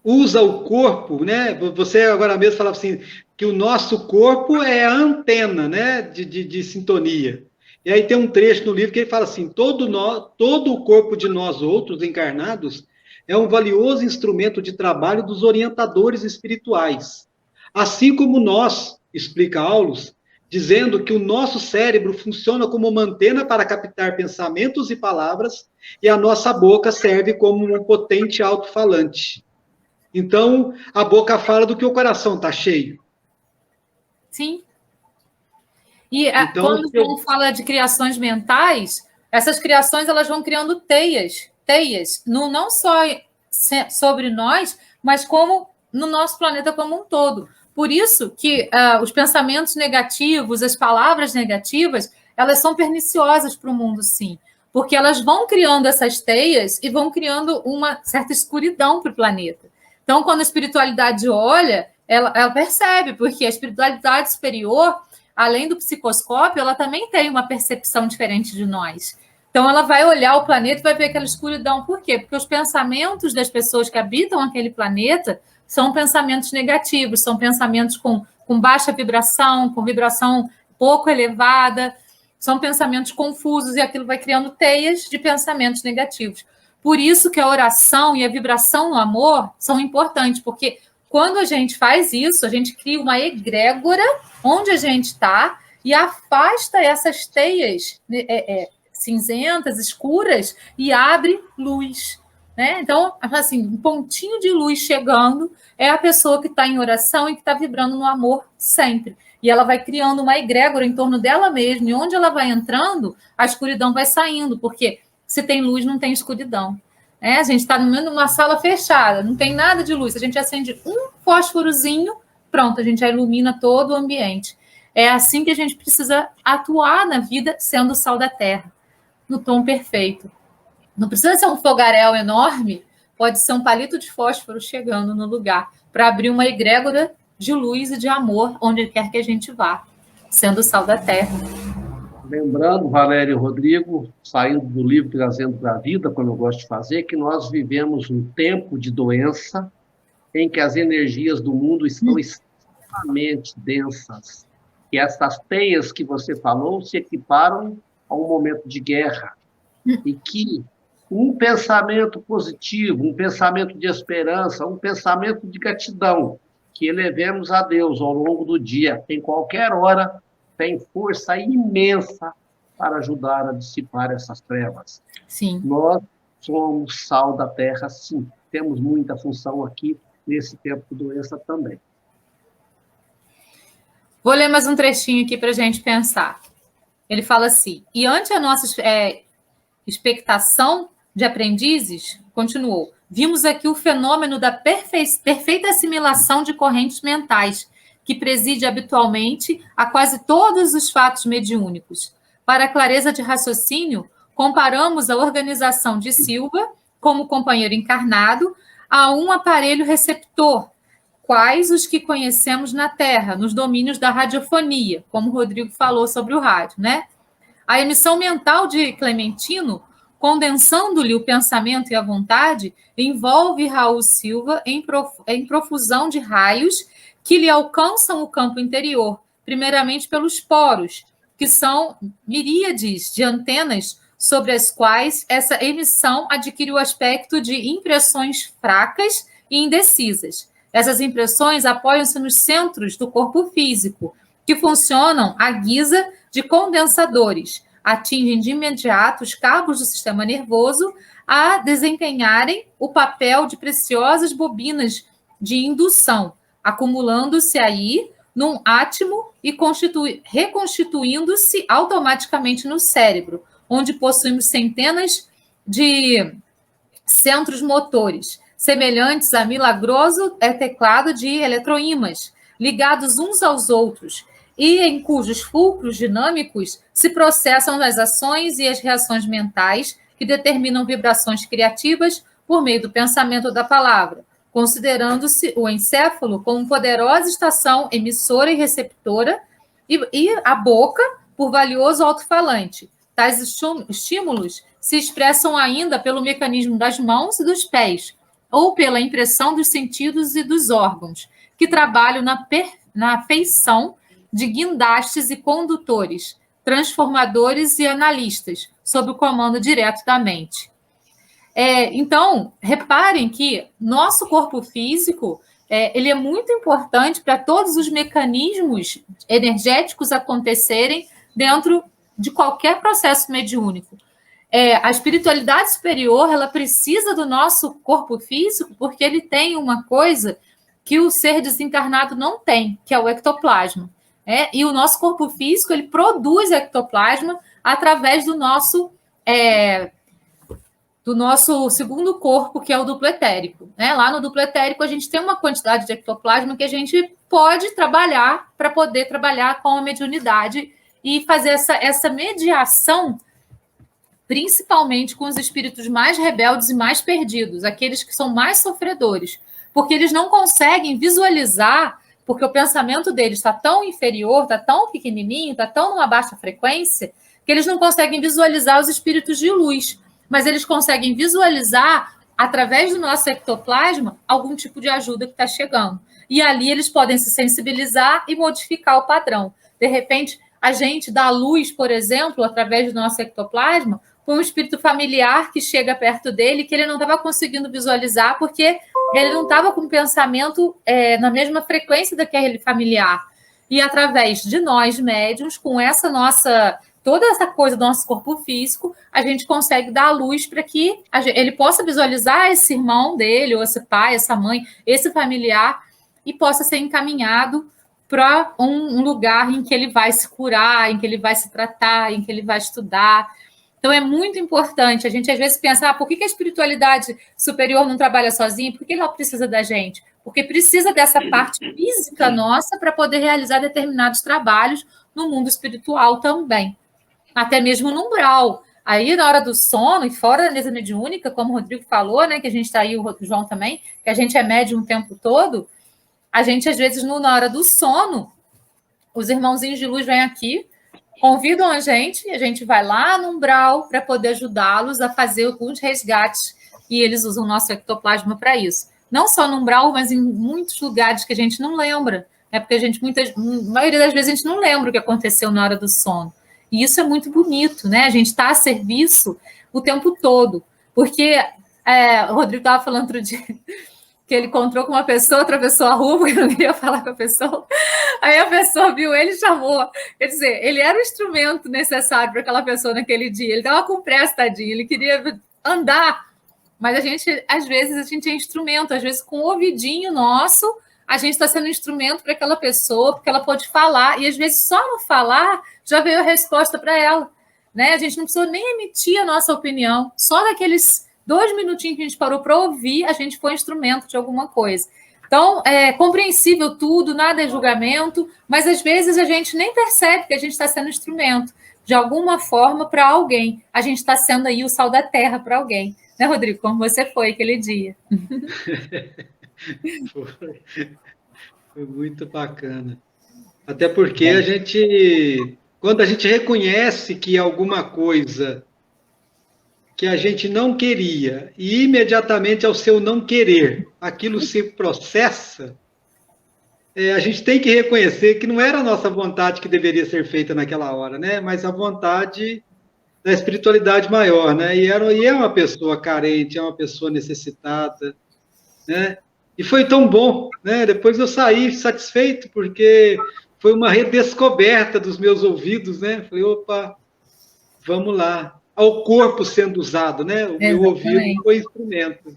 usa o corpo, né, você agora mesmo falava assim, que o nosso corpo é a antena, né, de sintonia. E aí tem um trecho no livro que ele fala assim, todo o corpo de nós outros encarnados é um valioso instrumento de trabalho dos orientadores espirituais. Assim como nós, explica Aulus, dizendo que o nosso cérebro funciona como uma antena para captar pensamentos e palavras, e a nossa boca serve como um potente alto-falante. Então, a boca fala do que o coração está cheio. Sim. E Então, quando João fala de criações mentais, essas criações elas vão criando teias, não só sobre nós, mas como no nosso planeta como um todo. Por isso que os pensamentos negativos, as palavras negativas, elas são perniciosas para o mundo, sim. Porque elas vão criando essas teias e vão criando uma certa escuridão para o planeta. Então, quando a espiritualidade olha, ela percebe, porque a espiritualidade superior, além do psicoscópio, ela também tem uma percepção diferente de nós. Então, ela vai olhar o planeta e vai ver aquela escuridão. Por quê? Porque os pensamentos das pessoas que habitam aquele planeta são pensamentos negativos, são pensamentos com baixa vibração, com vibração pouco elevada, são pensamentos confusos, e aquilo vai criando teias de pensamentos negativos. Por isso que a oração e a vibração no amor são importantes, porque quando a gente faz isso, a gente cria uma egrégora onde a gente está e afasta essas teias cinzentas, escuras, e abre luz. Né? Então, assim, um pontinho de luz chegando é a pessoa que está em oração e que está vibrando no amor sempre. E ela vai criando uma egrégora em torno dela mesma, e onde ela vai entrando, a escuridão vai saindo, porque se tem luz, não tem escuridão. A gente está no meio de uma sala fechada, não tem nada de luz. A gente acende um fósforozinho, pronto, a gente já ilumina todo o ambiente. É assim que a gente precisa atuar na vida, sendo o sal da terra, no tom perfeito. Não precisa ser um fogaréu enorme, pode ser um palito de fósforo chegando no lugar, para abrir uma egrégora de luz e de amor onde quer que a gente vá, sendo o sal da terra. Lembrando, Valério e Rodrigo, saindo do livro Trazendo para a Vida, como eu gosto de fazer, que nós vivemos um tempo de doença em que as energias do mundo estão extremamente densas. E essas teias que você falou se equiparam a um momento de guerra. E que um pensamento positivo, um pensamento de esperança, um pensamento de gratidão, que elevemos a Deus ao longo do dia, em qualquer hora, tem força imensa para ajudar a dissipar essas trevas. Sim. Nós somos sal da terra, sim. Temos muita função aqui nesse tempo de doença também. Vou ler mais um trechinho aqui para a gente pensar. Ele fala assim, e ante a nossa expectação de aprendizes, continuou, vimos aqui o fenômeno da perfeita assimilação de correntes mentais, que preside habitualmente a quase todos os fatos mediúnicos. Para a clareza de raciocínio, comparamos a organização de Silva, como companheiro encarnado, a um aparelho receptor, quais os que conhecemos na Terra, nos domínios da radiofonia, como o Rodrigo falou sobre o rádio, né? A emissão mental de Clementino, condensando-lhe o pensamento e a vontade, envolve Raul Silva em profusão de raios que lhe alcançam o campo interior, primeiramente pelos poros, que são miríades de antenas sobre as quais essa emissão adquire o aspecto de impressões fracas e indecisas. Essas impressões apoiam-se nos centros do corpo físico, que funcionam à guisa de condensadores, atingem de imediato os cabos do sistema nervoso a desempenharem o papel de preciosas bobinas de indução, acumulando-se aí num átimo e reconstituindo-se automaticamente no cérebro, onde possuímos centenas de centros motores, semelhantes a milagroso teclado de eletroímãs, ligados uns aos outros, e em cujos fulcros dinâmicos se processam as ações e as reações mentais que determinam vibrações criativas por meio do pensamento da palavra, considerando-se o encéfalo como poderosa estação emissora e receptora, e a boca por valioso alto-falante. Tais estímulos se expressam ainda pelo mecanismo das mãos e dos pés, ou pela impressão dos sentidos e dos órgãos, que trabalham na feição de guindastes e condutores, transformadores e analistas, sob o comando direto da mente. Então, reparem que nosso corpo físico ele é muito importante para todos os mecanismos energéticos acontecerem dentro de qualquer processo mediúnico. A espiritualidade superior, ela precisa do nosso corpo físico porque ele tem uma coisa que o ser desencarnado não tem, que é o ectoplasma. E o nosso corpo físico, ele produz ectoplasma através do nosso segundo corpo, que é o duplo etérico. Lá no duplo etérico, a gente tem uma quantidade de ectoplasma que a gente pode trabalhar para poder trabalhar com a mediunidade e fazer essa mediação, principalmente com os espíritos mais rebeldes e mais perdidos, aqueles que são mais sofredores, porque eles não conseguem visualizar, porque o pensamento deles está tão inferior, está tão pequenininho, está tão numa baixa frequência, que eles não conseguem visualizar os espíritos de luz, mas eles conseguem visualizar, através do nosso ectoplasma, algum tipo de ajuda que está chegando. E ali eles podem se sensibilizar e modificar o padrão. De repente, a gente dá luz, por exemplo, através do nosso ectoplasma, para um espírito familiar que chega perto dele, que ele não estava conseguindo visualizar, porque ele não estava com o pensamento na mesma frequência daquele familiar. E através de nós, médiuns, com toda essa coisa do nosso corpo físico, a gente consegue dar luz para que ele possa visualizar esse irmão dele, ou esse pai, essa mãe, esse familiar, e possa ser encaminhado para um lugar em que ele vai se curar, em que ele vai se tratar, em que ele vai estudar. Então, é muito importante. A gente, às vezes, pensa, por que a espiritualidade superior não trabalha sozinha? Por que ela precisa da gente? Porque precisa dessa parte física nossa para poder realizar determinados trabalhos no mundo espiritual também. Até mesmo no umbral. Aí, na hora do sono, e fora da mesa mediúnica, como o Rodrigo falou, né, que a gente está aí, o João também, que a gente é médium o tempo todo, a gente, às vezes, na hora do sono, os irmãozinhos de luz vêm aqui, convidam a gente vai lá no umbral para poder ajudá-los a fazer alguns resgates, e eles usam o nosso ectoplasma para isso. Não só no umbral, mas em muitos lugares que a gente não lembra, porque a maioria das vezes a gente não lembra o que aconteceu na hora do sono. E isso é muito bonito, né? A gente está a serviço o tempo todo, porque o Rodrigo estava falando outro dia que ele encontrou com uma pessoa, atravessou a rua, porque não queria falar com a pessoa. Aí a pessoa viu ele e chamou. Quer dizer, ele era o instrumento necessário para aquela pessoa naquele dia. Ele estava com pressa, tadinho, ele queria andar. Mas às vezes, a gente é instrumento. Às vezes, com o ouvidinho nosso, a gente está sendo instrumento para aquela pessoa, porque ela pode falar. E, às vezes, só no falar, já veio a resposta para ela. Né? A gente não precisou nem emitir a nossa opinião. Só daqueles 2 minutinhos que a gente parou para ouvir, a gente foi instrumento de alguma coisa. Então, é compreensível tudo, nada é julgamento, mas às vezes a gente nem percebe que a gente está sendo instrumento, de alguma forma, para alguém. A gente está sendo aí o sal da terra para alguém. Né, Rodrigo? Como você foi aquele dia. Foi muito bacana. Até porque quando a gente reconhece que alguma coisa que a gente não queria, e imediatamente ao seu não querer, aquilo se processa, a gente tem que reconhecer que não era a nossa vontade que deveria ser feita naquela hora, né? Mas a vontade da espiritualidade maior, né? E é uma pessoa carente, é uma pessoa necessitada, né? E foi tão bom, né? Depois eu saí satisfeito, porque foi uma redescoberta dos meus ouvidos, né? Falei, opa, vamos lá. Ao corpo sendo usado, né? O meu ouvido foi instrumento.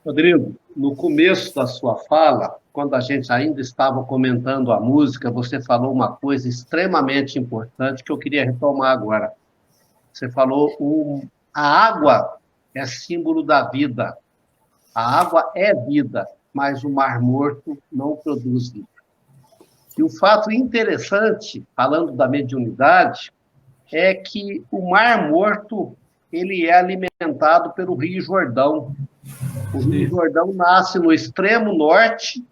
Rodrigo, no começo da sua fala, quando a gente ainda estava comentando a música, você falou uma coisa extremamente importante que eu queria retomar agora. Você falou a água é símbolo da vida. A água é vida, mas o Mar Morto não produz vida. E o fato interessante, falando da mediunidade, é que o Mar Morto ele é alimentado pelo Rio Jordão. O Rio Jordão nasce no extremo norte,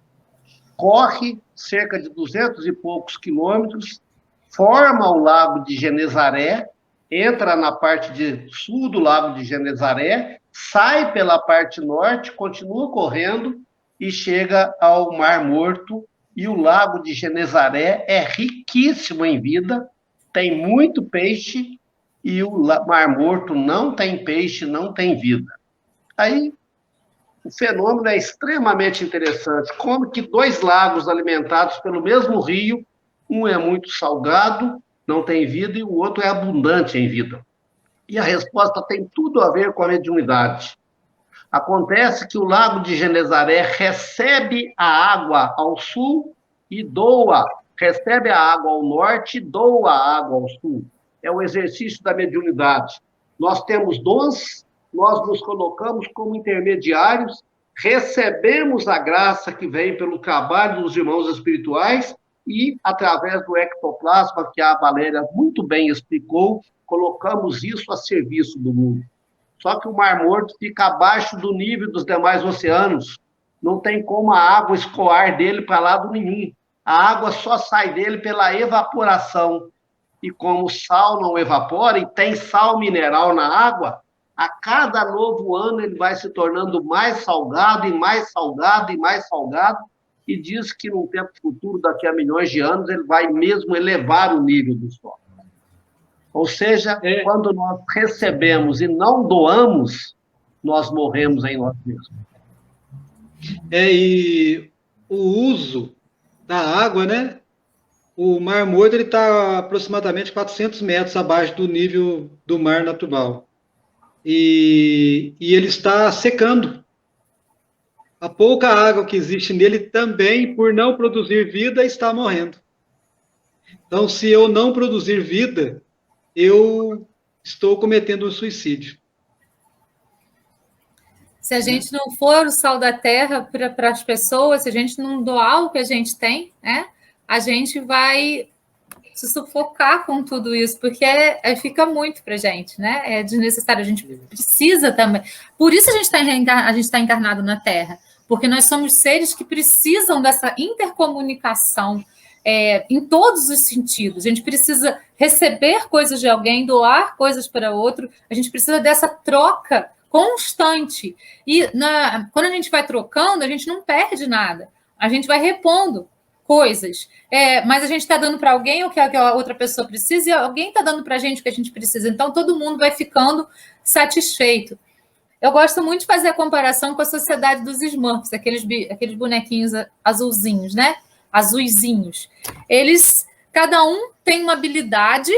corre cerca de 200 e poucos quilômetros, forma o Lago de Genezaré, entra na parte sul do Lago de Genezaré, sai pela parte norte, continua correndo e chega ao Mar Morto. E o Lago de Genezaré é riquíssimo em vida, tem muito peixe e o Mar Morto não tem peixe, não tem vida. Aí, o fenômeno é extremamente interessante. Como que dois lagos alimentados pelo mesmo rio, um é muito salgado, não tem vida, e o outro é abundante em vida. E a resposta tem tudo a ver com a mediunidade. Acontece que o lago de Genezaré recebe a água ao sul e doa, recebe a água ao norte e doa a água ao sul. É o exercício da mediunidade. Nós temos dons, nós nos colocamos como intermediários, recebemos a graça que vem pelo trabalho dos irmãos espirituais e, através do ectoplasma, que a Valéria muito bem explicou, colocamos isso a serviço do mundo. Só que o Mar Morto fica abaixo do nível dos demais oceanos. Não tem como a água escoar dele para lado nenhum. A água só sai dele pela evaporação. E como o sal não evapora e tem sal mineral na água, a cada novo ano ele vai se tornando mais salgado e mais salgado e mais salgado, e diz que num tempo futuro, daqui a milhões de anos, ele vai mesmo elevar o nível do solo. Ou seja, quando nós recebemos e não doamos, nós morremos em nós mesmos. E o uso da água, né? O Mar Morto está aproximadamente 400 metros abaixo do nível do mar natural. E ele está secando. A pouca água que existe nele também, por não produzir vida, está morrendo. Então, se eu não produzir vida, eu estou cometendo um suicídio. Se a gente não for o sal da terra para as pessoas, se a gente não doar o que a gente tem, né, a gente vai se sufocar com tudo isso, porque fica muito para a gente, né? É desnecessário, a gente precisa também. Por isso a gente está encarnado na Terra, porque nós somos seres que precisam dessa intercomunicação em todos os sentidos. A gente precisa receber coisas de alguém, doar coisas para outro, a gente precisa dessa troca constante. E quando a gente vai trocando, a gente não perde nada, a gente vai repondo coisas, mas a gente está dando para alguém o que a outra pessoa precisa e alguém está dando para a gente o que a gente precisa. Então, todo mundo vai ficando satisfeito. Eu gosto muito de fazer a comparação com a sociedade dos Smurfs, aqueles bonequinhos azulzinhos, né? Azuizinhos. Cada um tem uma habilidade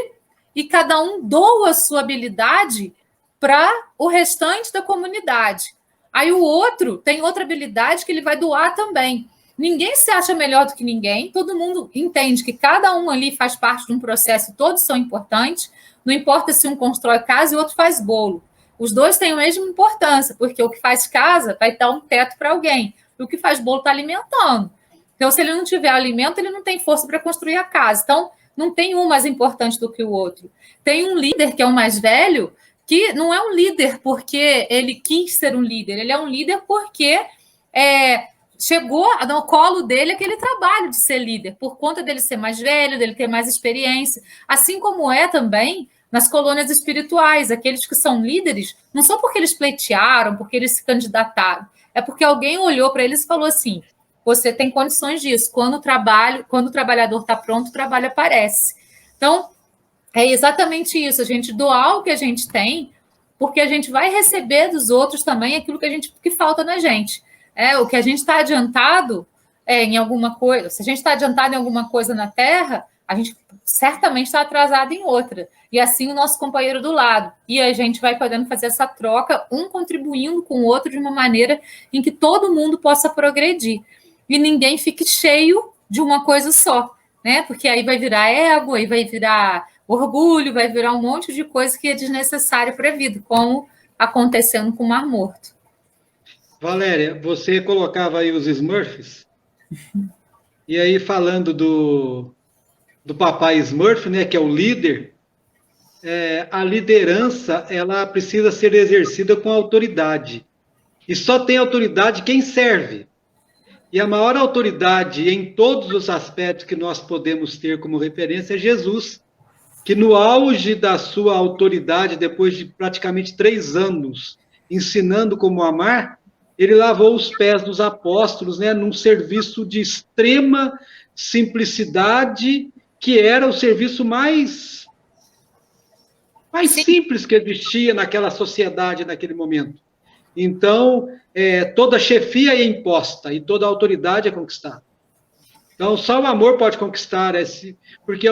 e cada um doa a sua habilidade para o restante da comunidade. Aí o outro tem outra habilidade que ele vai doar também. Ninguém se acha melhor do que ninguém, todo mundo entende que cada um ali faz parte de um processo, todos são importantes, não importa se um constrói casa e o outro faz bolo. Os dois têm a mesma importância, porque o que faz casa vai dar um teto para alguém, e o que faz bolo está alimentando. Então, se ele não tiver alimento, ele não tem força para construir a casa. Então, não tem um mais importante do que o outro. Tem um líder, que é o mais velho, que não é um líder porque ele quis ser um líder, ele é um líder porque chegou no colo dele aquele trabalho de ser líder, por conta dele ser mais velho, dele ter mais experiência. Assim como também nas colônias espirituais, aqueles que são líderes, não são porque eles pleitearam, porque eles se candidataram, é porque alguém olhou para eles e falou assim: você tem condições disso, quando o trabalhador está pronto, o trabalho aparece. Então, é exatamente isso, a gente doar o que a gente tem, porque a gente vai receber dos outros também aquilo que falta na gente. O que a gente está adiantado em alguma coisa, se a gente está adiantado em alguma coisa na Terra, a gente certamente está atrasado em outra. E assim o nosso companheiro do lado. E a gente vai podendo fazer essa troca, um contribuindo com o outro de uma maneira em que todo mundo possa progredir. E ninguém fique cheio de uma coisa só, né? Porque aí vai virar ego, aí vai virar orgulho, vai virar um monte de coisa que é desnecessário para a vida, como acontecendo com o Mar Morto. Valéria, você colocava aí os Smurfs, e aí falando do papai Smurf, né, que é o líder, a liderança ela precisa ser exercida com autoridade. E só tem autoridade quem serve. E a maior autoridade em todos os aspectos que nós podemos ter como referência é Jesus, que no auge da sua autoridade, depois de praticamente 3 anos ensinando como amar, ele lavou os pés dos apóstolos, né, num serviço de extrema simplicidade, que era o serviço mais mais simples que existia naquela sociedade, naquele momento. Então, toda chefia é imposta e toda autoridade é conquistada. Então, só o amor pode conquistar, porque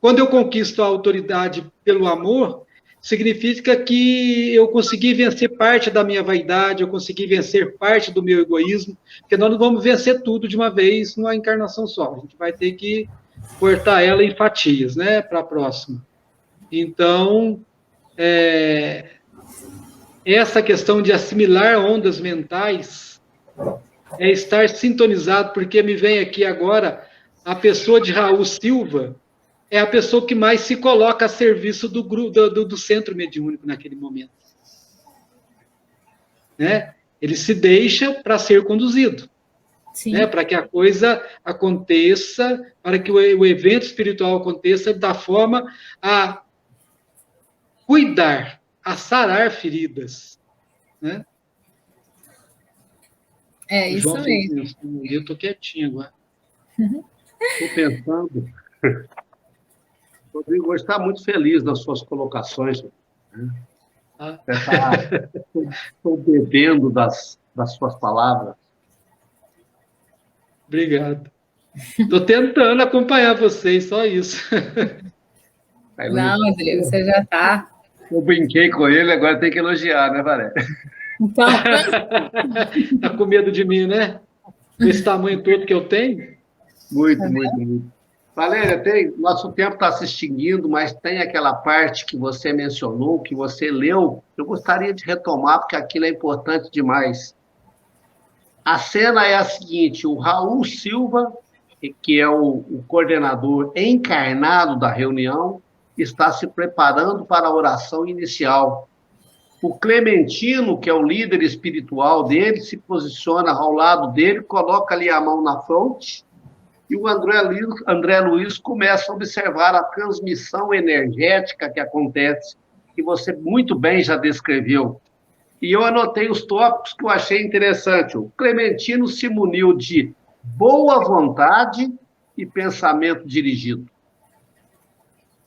quando eu conquisto a autoridade pelo amor, significa que eu consegui vencer parte da minha vaidade, eu consegui vencer parte do meu egoísmo, porque nós não vamos vencer tudo de uma vez numa encarnação só. A gente vai ter que cortar ela em fatias, né, para a próxima. Então, essa questão de assimilar ondas mentais é estar sintonizado, porque me vem aqui agora a pessoa de Raul Silva, é a pessoa que mais se coloca a serviço do grupo, do centro mediúnico naquele momento. Né? Ele se deixa para ser conduzido. Né? Para que a coisa aconteça, para que o evento espiritual aconteça da forma a cuidar, a sarar feridas. Né? É isso mesmo. Eu estou quietinho agora. Estou pensando. Rodrigo hoje está muito feliz nas suas colocações. Né? Estou bebendo das suas palavras. Obrigado. Estou tentando acompanhar vocês, só isso. Não, Rodrigo, você já está. Eu brinquei com ele, agora tem que elogiar, né, Valéria? Então... Está com medo de mim, né? Esse tamanho todo que eu tenho? Muito. Valéria, nosso tempo está se extinguindo, mas tem aquela parte que você mencionou, que você leu, eu gostaria de retomar, porque aquilo é importante demais. A cena é a seguinte, o Raul Silva, que é o coordenador encarnado da reunião, está se preparando para a oração inicial. O Clementino, que é o líder espiritual dele, se posiciona ao lado dele, coloca ali a mão na fronte, e o André Luiz começa a observar a transmissão energética que acontece, que você muito bem já descreveu. E eu anotei os tópicos que eu achei interessante. O Clementino se muniu de boa vontade e pensamento dirigido.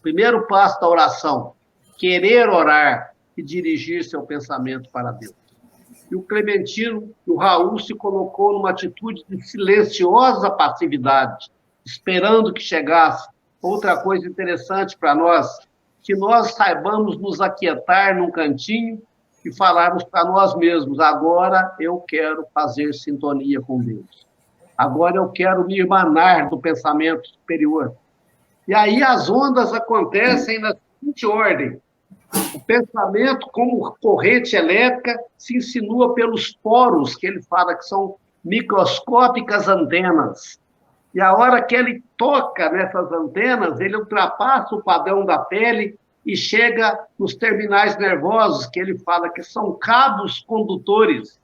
Primeiro passo da oração, querer orar e dirigir seu pensamento para Deus. E o Clementino, o Raul, se colocou numa atitude de silenciosa passividade, esperando que chegasse. Outra coisa interessante para nós, que nós saibamos nos aquietar num cantinho e falarmos para nós mesmos, agora eu quero fazer sintonia com Deus. Agora eu quero me emanar do pensamento superior. E aí as ondas acontecem na seguinte ordem. O pensamento, como corrente elétrica, se insinua pelos poros, que ele fala que são microscópicas antenas. E a hora que ele toca nessas antenas, ele ultrapassa o padrão da pele e chega nos terminais nervosos, que ele fala que são cabos condutores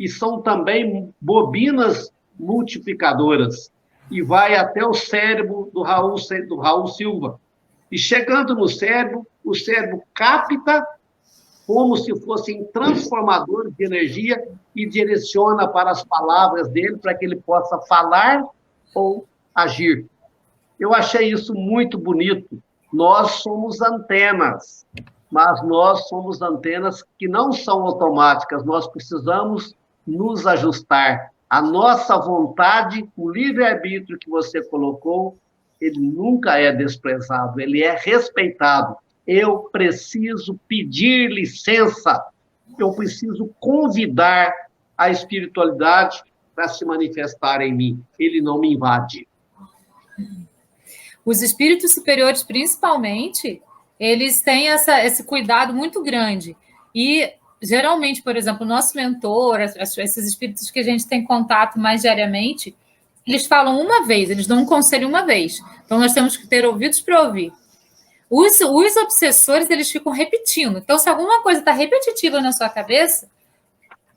e são também bobinas multiplicadoras. E vai até o cérebro do Raul Silva. E chegando no cérebro, o cérebro capta como se fossem transformadores de energia e direciona para as palavras dele para que ele possa falar ou agir. Eu achei isso muito bonito. Nós somos antenas, mas nós somos antenas que não são automáticas, nós precisamos nos ajustar. A nossa vontade, o livre-arbítrio que você colocou, ele nunca é desprezado, ele é respeitado. Eu preciso pedir licença, eu preciso convidar a espiritualidade para se manifestar em mim. Ele não me invade. Os espíritos superiores, principalmente, eles têm esse cuidado muito grande. E, geralmente, por exemplo, o nosso mentor, esses espíritos que a gente tem contato mais diariamente, eles falam uma vez, eles dão um conselho uma vez. Então, nós temos que ter ouvidos para ouvir. Os obsessores, eles ficam repetindo. Então, se alguma coisa está repetitiva na sua cabeça,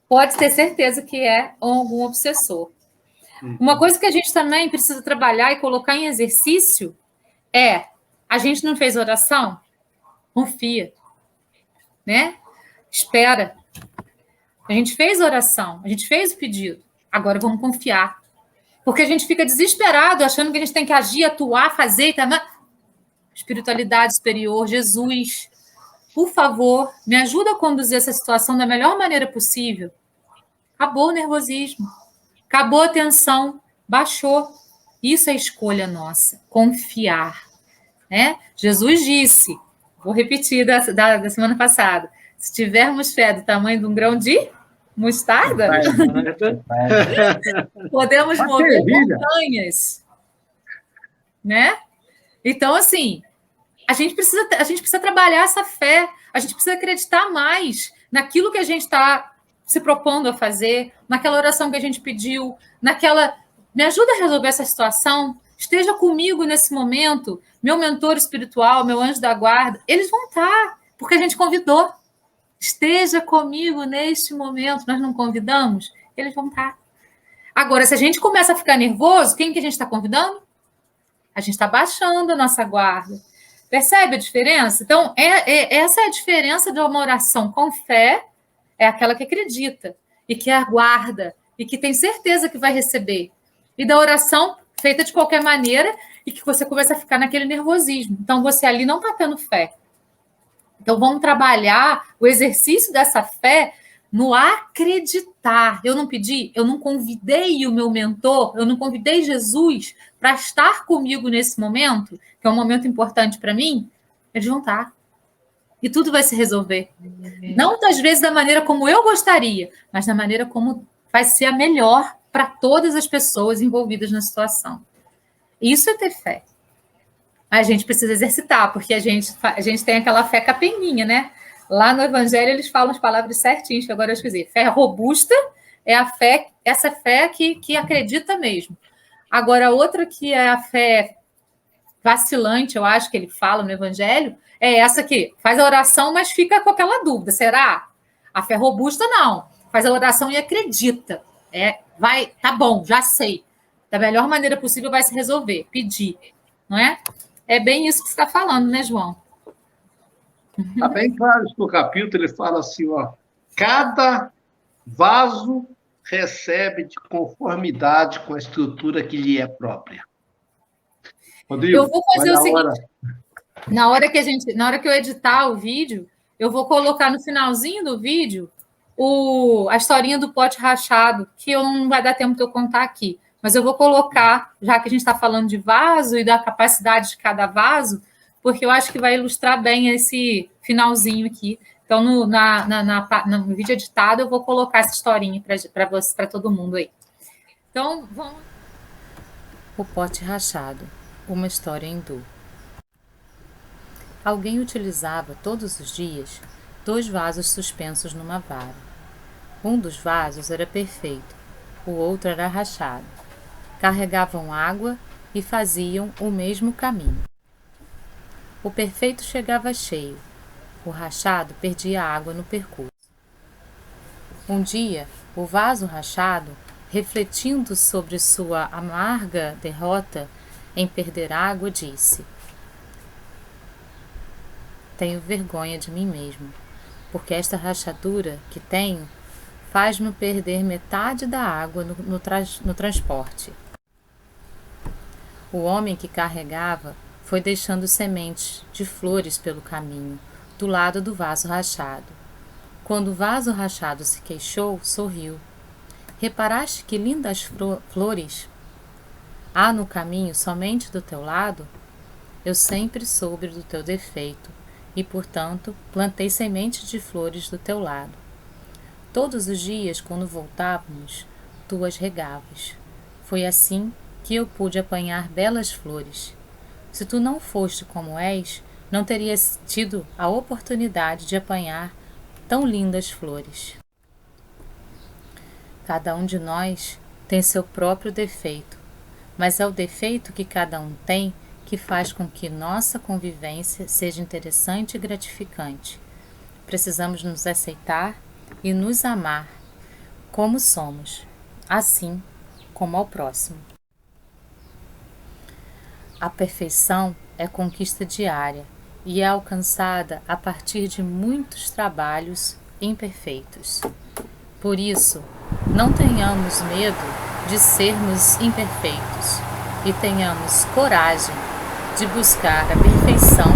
pode ter certeza que é algum obsessor. Uma coisa que a gente também precisa trabalhar e colocar em exercício é, a gente não fez oração? Confia. Né? Espera. A gente fez oração, a gente fez o pedido. Agora vamos confiar. Porque a gente fica desesperado, achando que a gente tem que agir, atuar, fazer, tá? Espiritualidade superior, Jesus, por favor, me ajuda a conduzir essa situação da melhor maneira possível. Acabou o nervosismo, acabou a tensão, baixou. Isso é escolha nossa, confiar. Né? Jesus disse, vou repetir da semana passada, se tivermos fé do tamanho de um grão de mostarda, podemos mover montanhas. Né? Então, assim, a gente precisa trabalhar essa fé, a gente precisa acreditar mais naquilo que a gente está se propondo a fazer, naquela oração que a gente pediu, me ajuda a resolver essa situação, esteja comigo nesse momento, meu mentor espiritual, meu anjo da guarda, eles vão estar, porque a gente convidou. Esteja comigo neste momento, nós não convidamos? Eles vão estar. Agora, se a gente começa a ficar nervoso, quem que a gente está convidando? A gente está baixando a nossa guarda. Percebe a diferença? Então, essa é a diferença de uma oração com fé, é aquela que acredita, e que aguarda, e que tem certeza que vai receber. E da oração feita de qualquer maneira, e que você começa a ficar naquele nervosismo. Então, você ali não está tendo fé. Então, vamos trabalhar o exercício dessa fé no acreditar. Eu não pedi, eu não convidei o meu mentor, eu não convidei Jesus para estar comigo nesse momento, que é um momento importante para mim, eles vão estar. E tudo vai se resolver. Não, às vezes, da maneira como eu gostaria, mas da maneira como vai ser a melhor para todas as pessoas envolvidas na situação. Isso é ter fé. A gente precisa exercitar, porque a gente tem aquela fé capeninha, né? Lá no Evangelho eles falam as palavras certinhas, que agora eu esqueci. Fé robusta é a fé, essa fé que acredita mesmo. Agora, outra que é a fé vacilante, eu acho que ele fala no Evangelho, é essa aqui. Faz a oração, mas fica com aquela dúvida. Será? A fé robusta, não. Faz a oração e acredita. Tá bom, já sei. Da melhor maneira possível vai se resolver. Pedir, não é? É bem isso que você está falando, né, João? Está bem claro isso no capítulo, ele fala assim, ó, cada vaso recebe de conformidade com a estrutura que lhe é própria. Rodrigo, eu vou fazer o seguinte, na hora que eu editar o vídeo, eu vou colocar no finalzinho do vídeo a historinha do pote rachado, que não vai dar tempo de eu contar aqui, mas eu vou colocar, já que a gente está falando de vaso e da capacidade de cada vaso, porque eu acho que vai ilustrar bem esse finalzinho aqui. Então, no vídeo editado, eu vou colocar essa historinha para todo mundo aí. Então, vamos... O pote rachado, uma história hindu. Alguém utilizava todos os dias 2 vasos suspensos numa vara. Um dos vasos era perfeito, o outro era rachado. Carregavam água e faziam o mesmo caminho. O perfeito chegava cheio, o rachado perdia água no percurso. Um dia, o vaso rachado, refletindo sobre sua amarga derrota em perder água, disse: tenho vergonha de mim mesmo, porque esta rachadura que tenho faz-me perder metade da água no transporte. O homem que carregava foi deixando sementes de flores pelo caminho, do lado do vaso rachado. Quando o vaso rachado se queixou, sorriu. Reparaste que lindas flores há no caminho somente do teu lado? Eu sempre soube do teu defeito e, portanto, plantei sementes de flores do teu lado. Todos os dias, quando voltávamos, tu as regavas. Foi assim que eu pude apanhar belas flores. Se tu não foste como és, não terias tido a oportunidade de apanhar tão lindas flores. Cada um de nós tem seu próprio defeito, mas é o defeito que cada um tem que faz com que nossa convivência seja interessante e gratificante. Precisamos nos aceitar e nos amar como somos, assim como ao próximo. A perfeição é conquista diária e é alcançada a partir de muitos trabalhos imperfeitos. Por isso, não tenhamos medo de sermos imperfeitos e tenhamos coragem de buscar a perfeição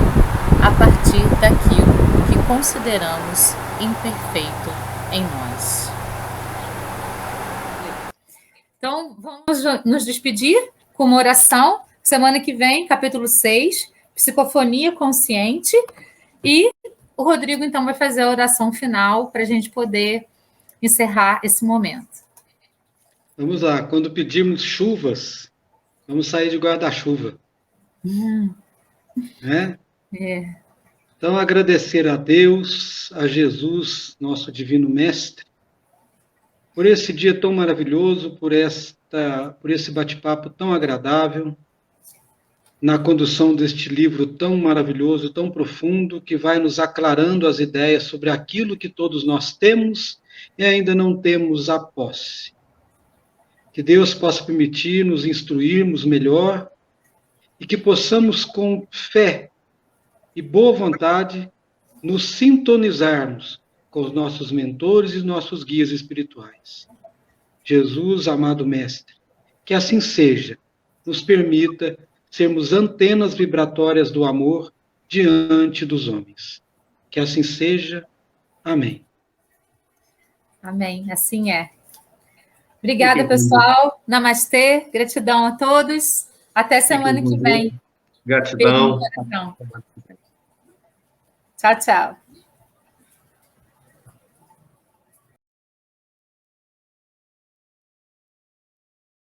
a partir daquilo que consideramos imperfeito em nós. Então, vamos nos despedir com uma oração. Semana que vem, capítulo 6, Psicofonia Consciente. E o Rodrigo, então, vai fazer a oração final para a gente poder encerrar esse momento. Vamos lá. Quando pedirmos chuvas, vamos sair de guarda-chuva. Né? É. Então, agradecer a Deus, a Jesus, nosso Divino Mestre, por esse dia tão maravilhoso, por esse bate-papo tão agradável, na condução deste livro tão maravilhoso, tão profundo, que vai nos aclarando as ideias sobre aquilo que todos nós temos e ainda não temos a posse. Que Deus possa permitir nos instruirmos melhor e que possamos, com fé e boa vontade, nos sintonizarmos com os nossos mentores e nossos guias espirituais. Jesus, amado Mestre, que assim seja, nos permita sermos antenas vibratórias do amor diante dos homens. Que assim seja. Amém. Amém, assim é. Obrigada, pessoal. Namastê, gratidão a todos. Até semana que vem. Gratidão. Tchau, tchau.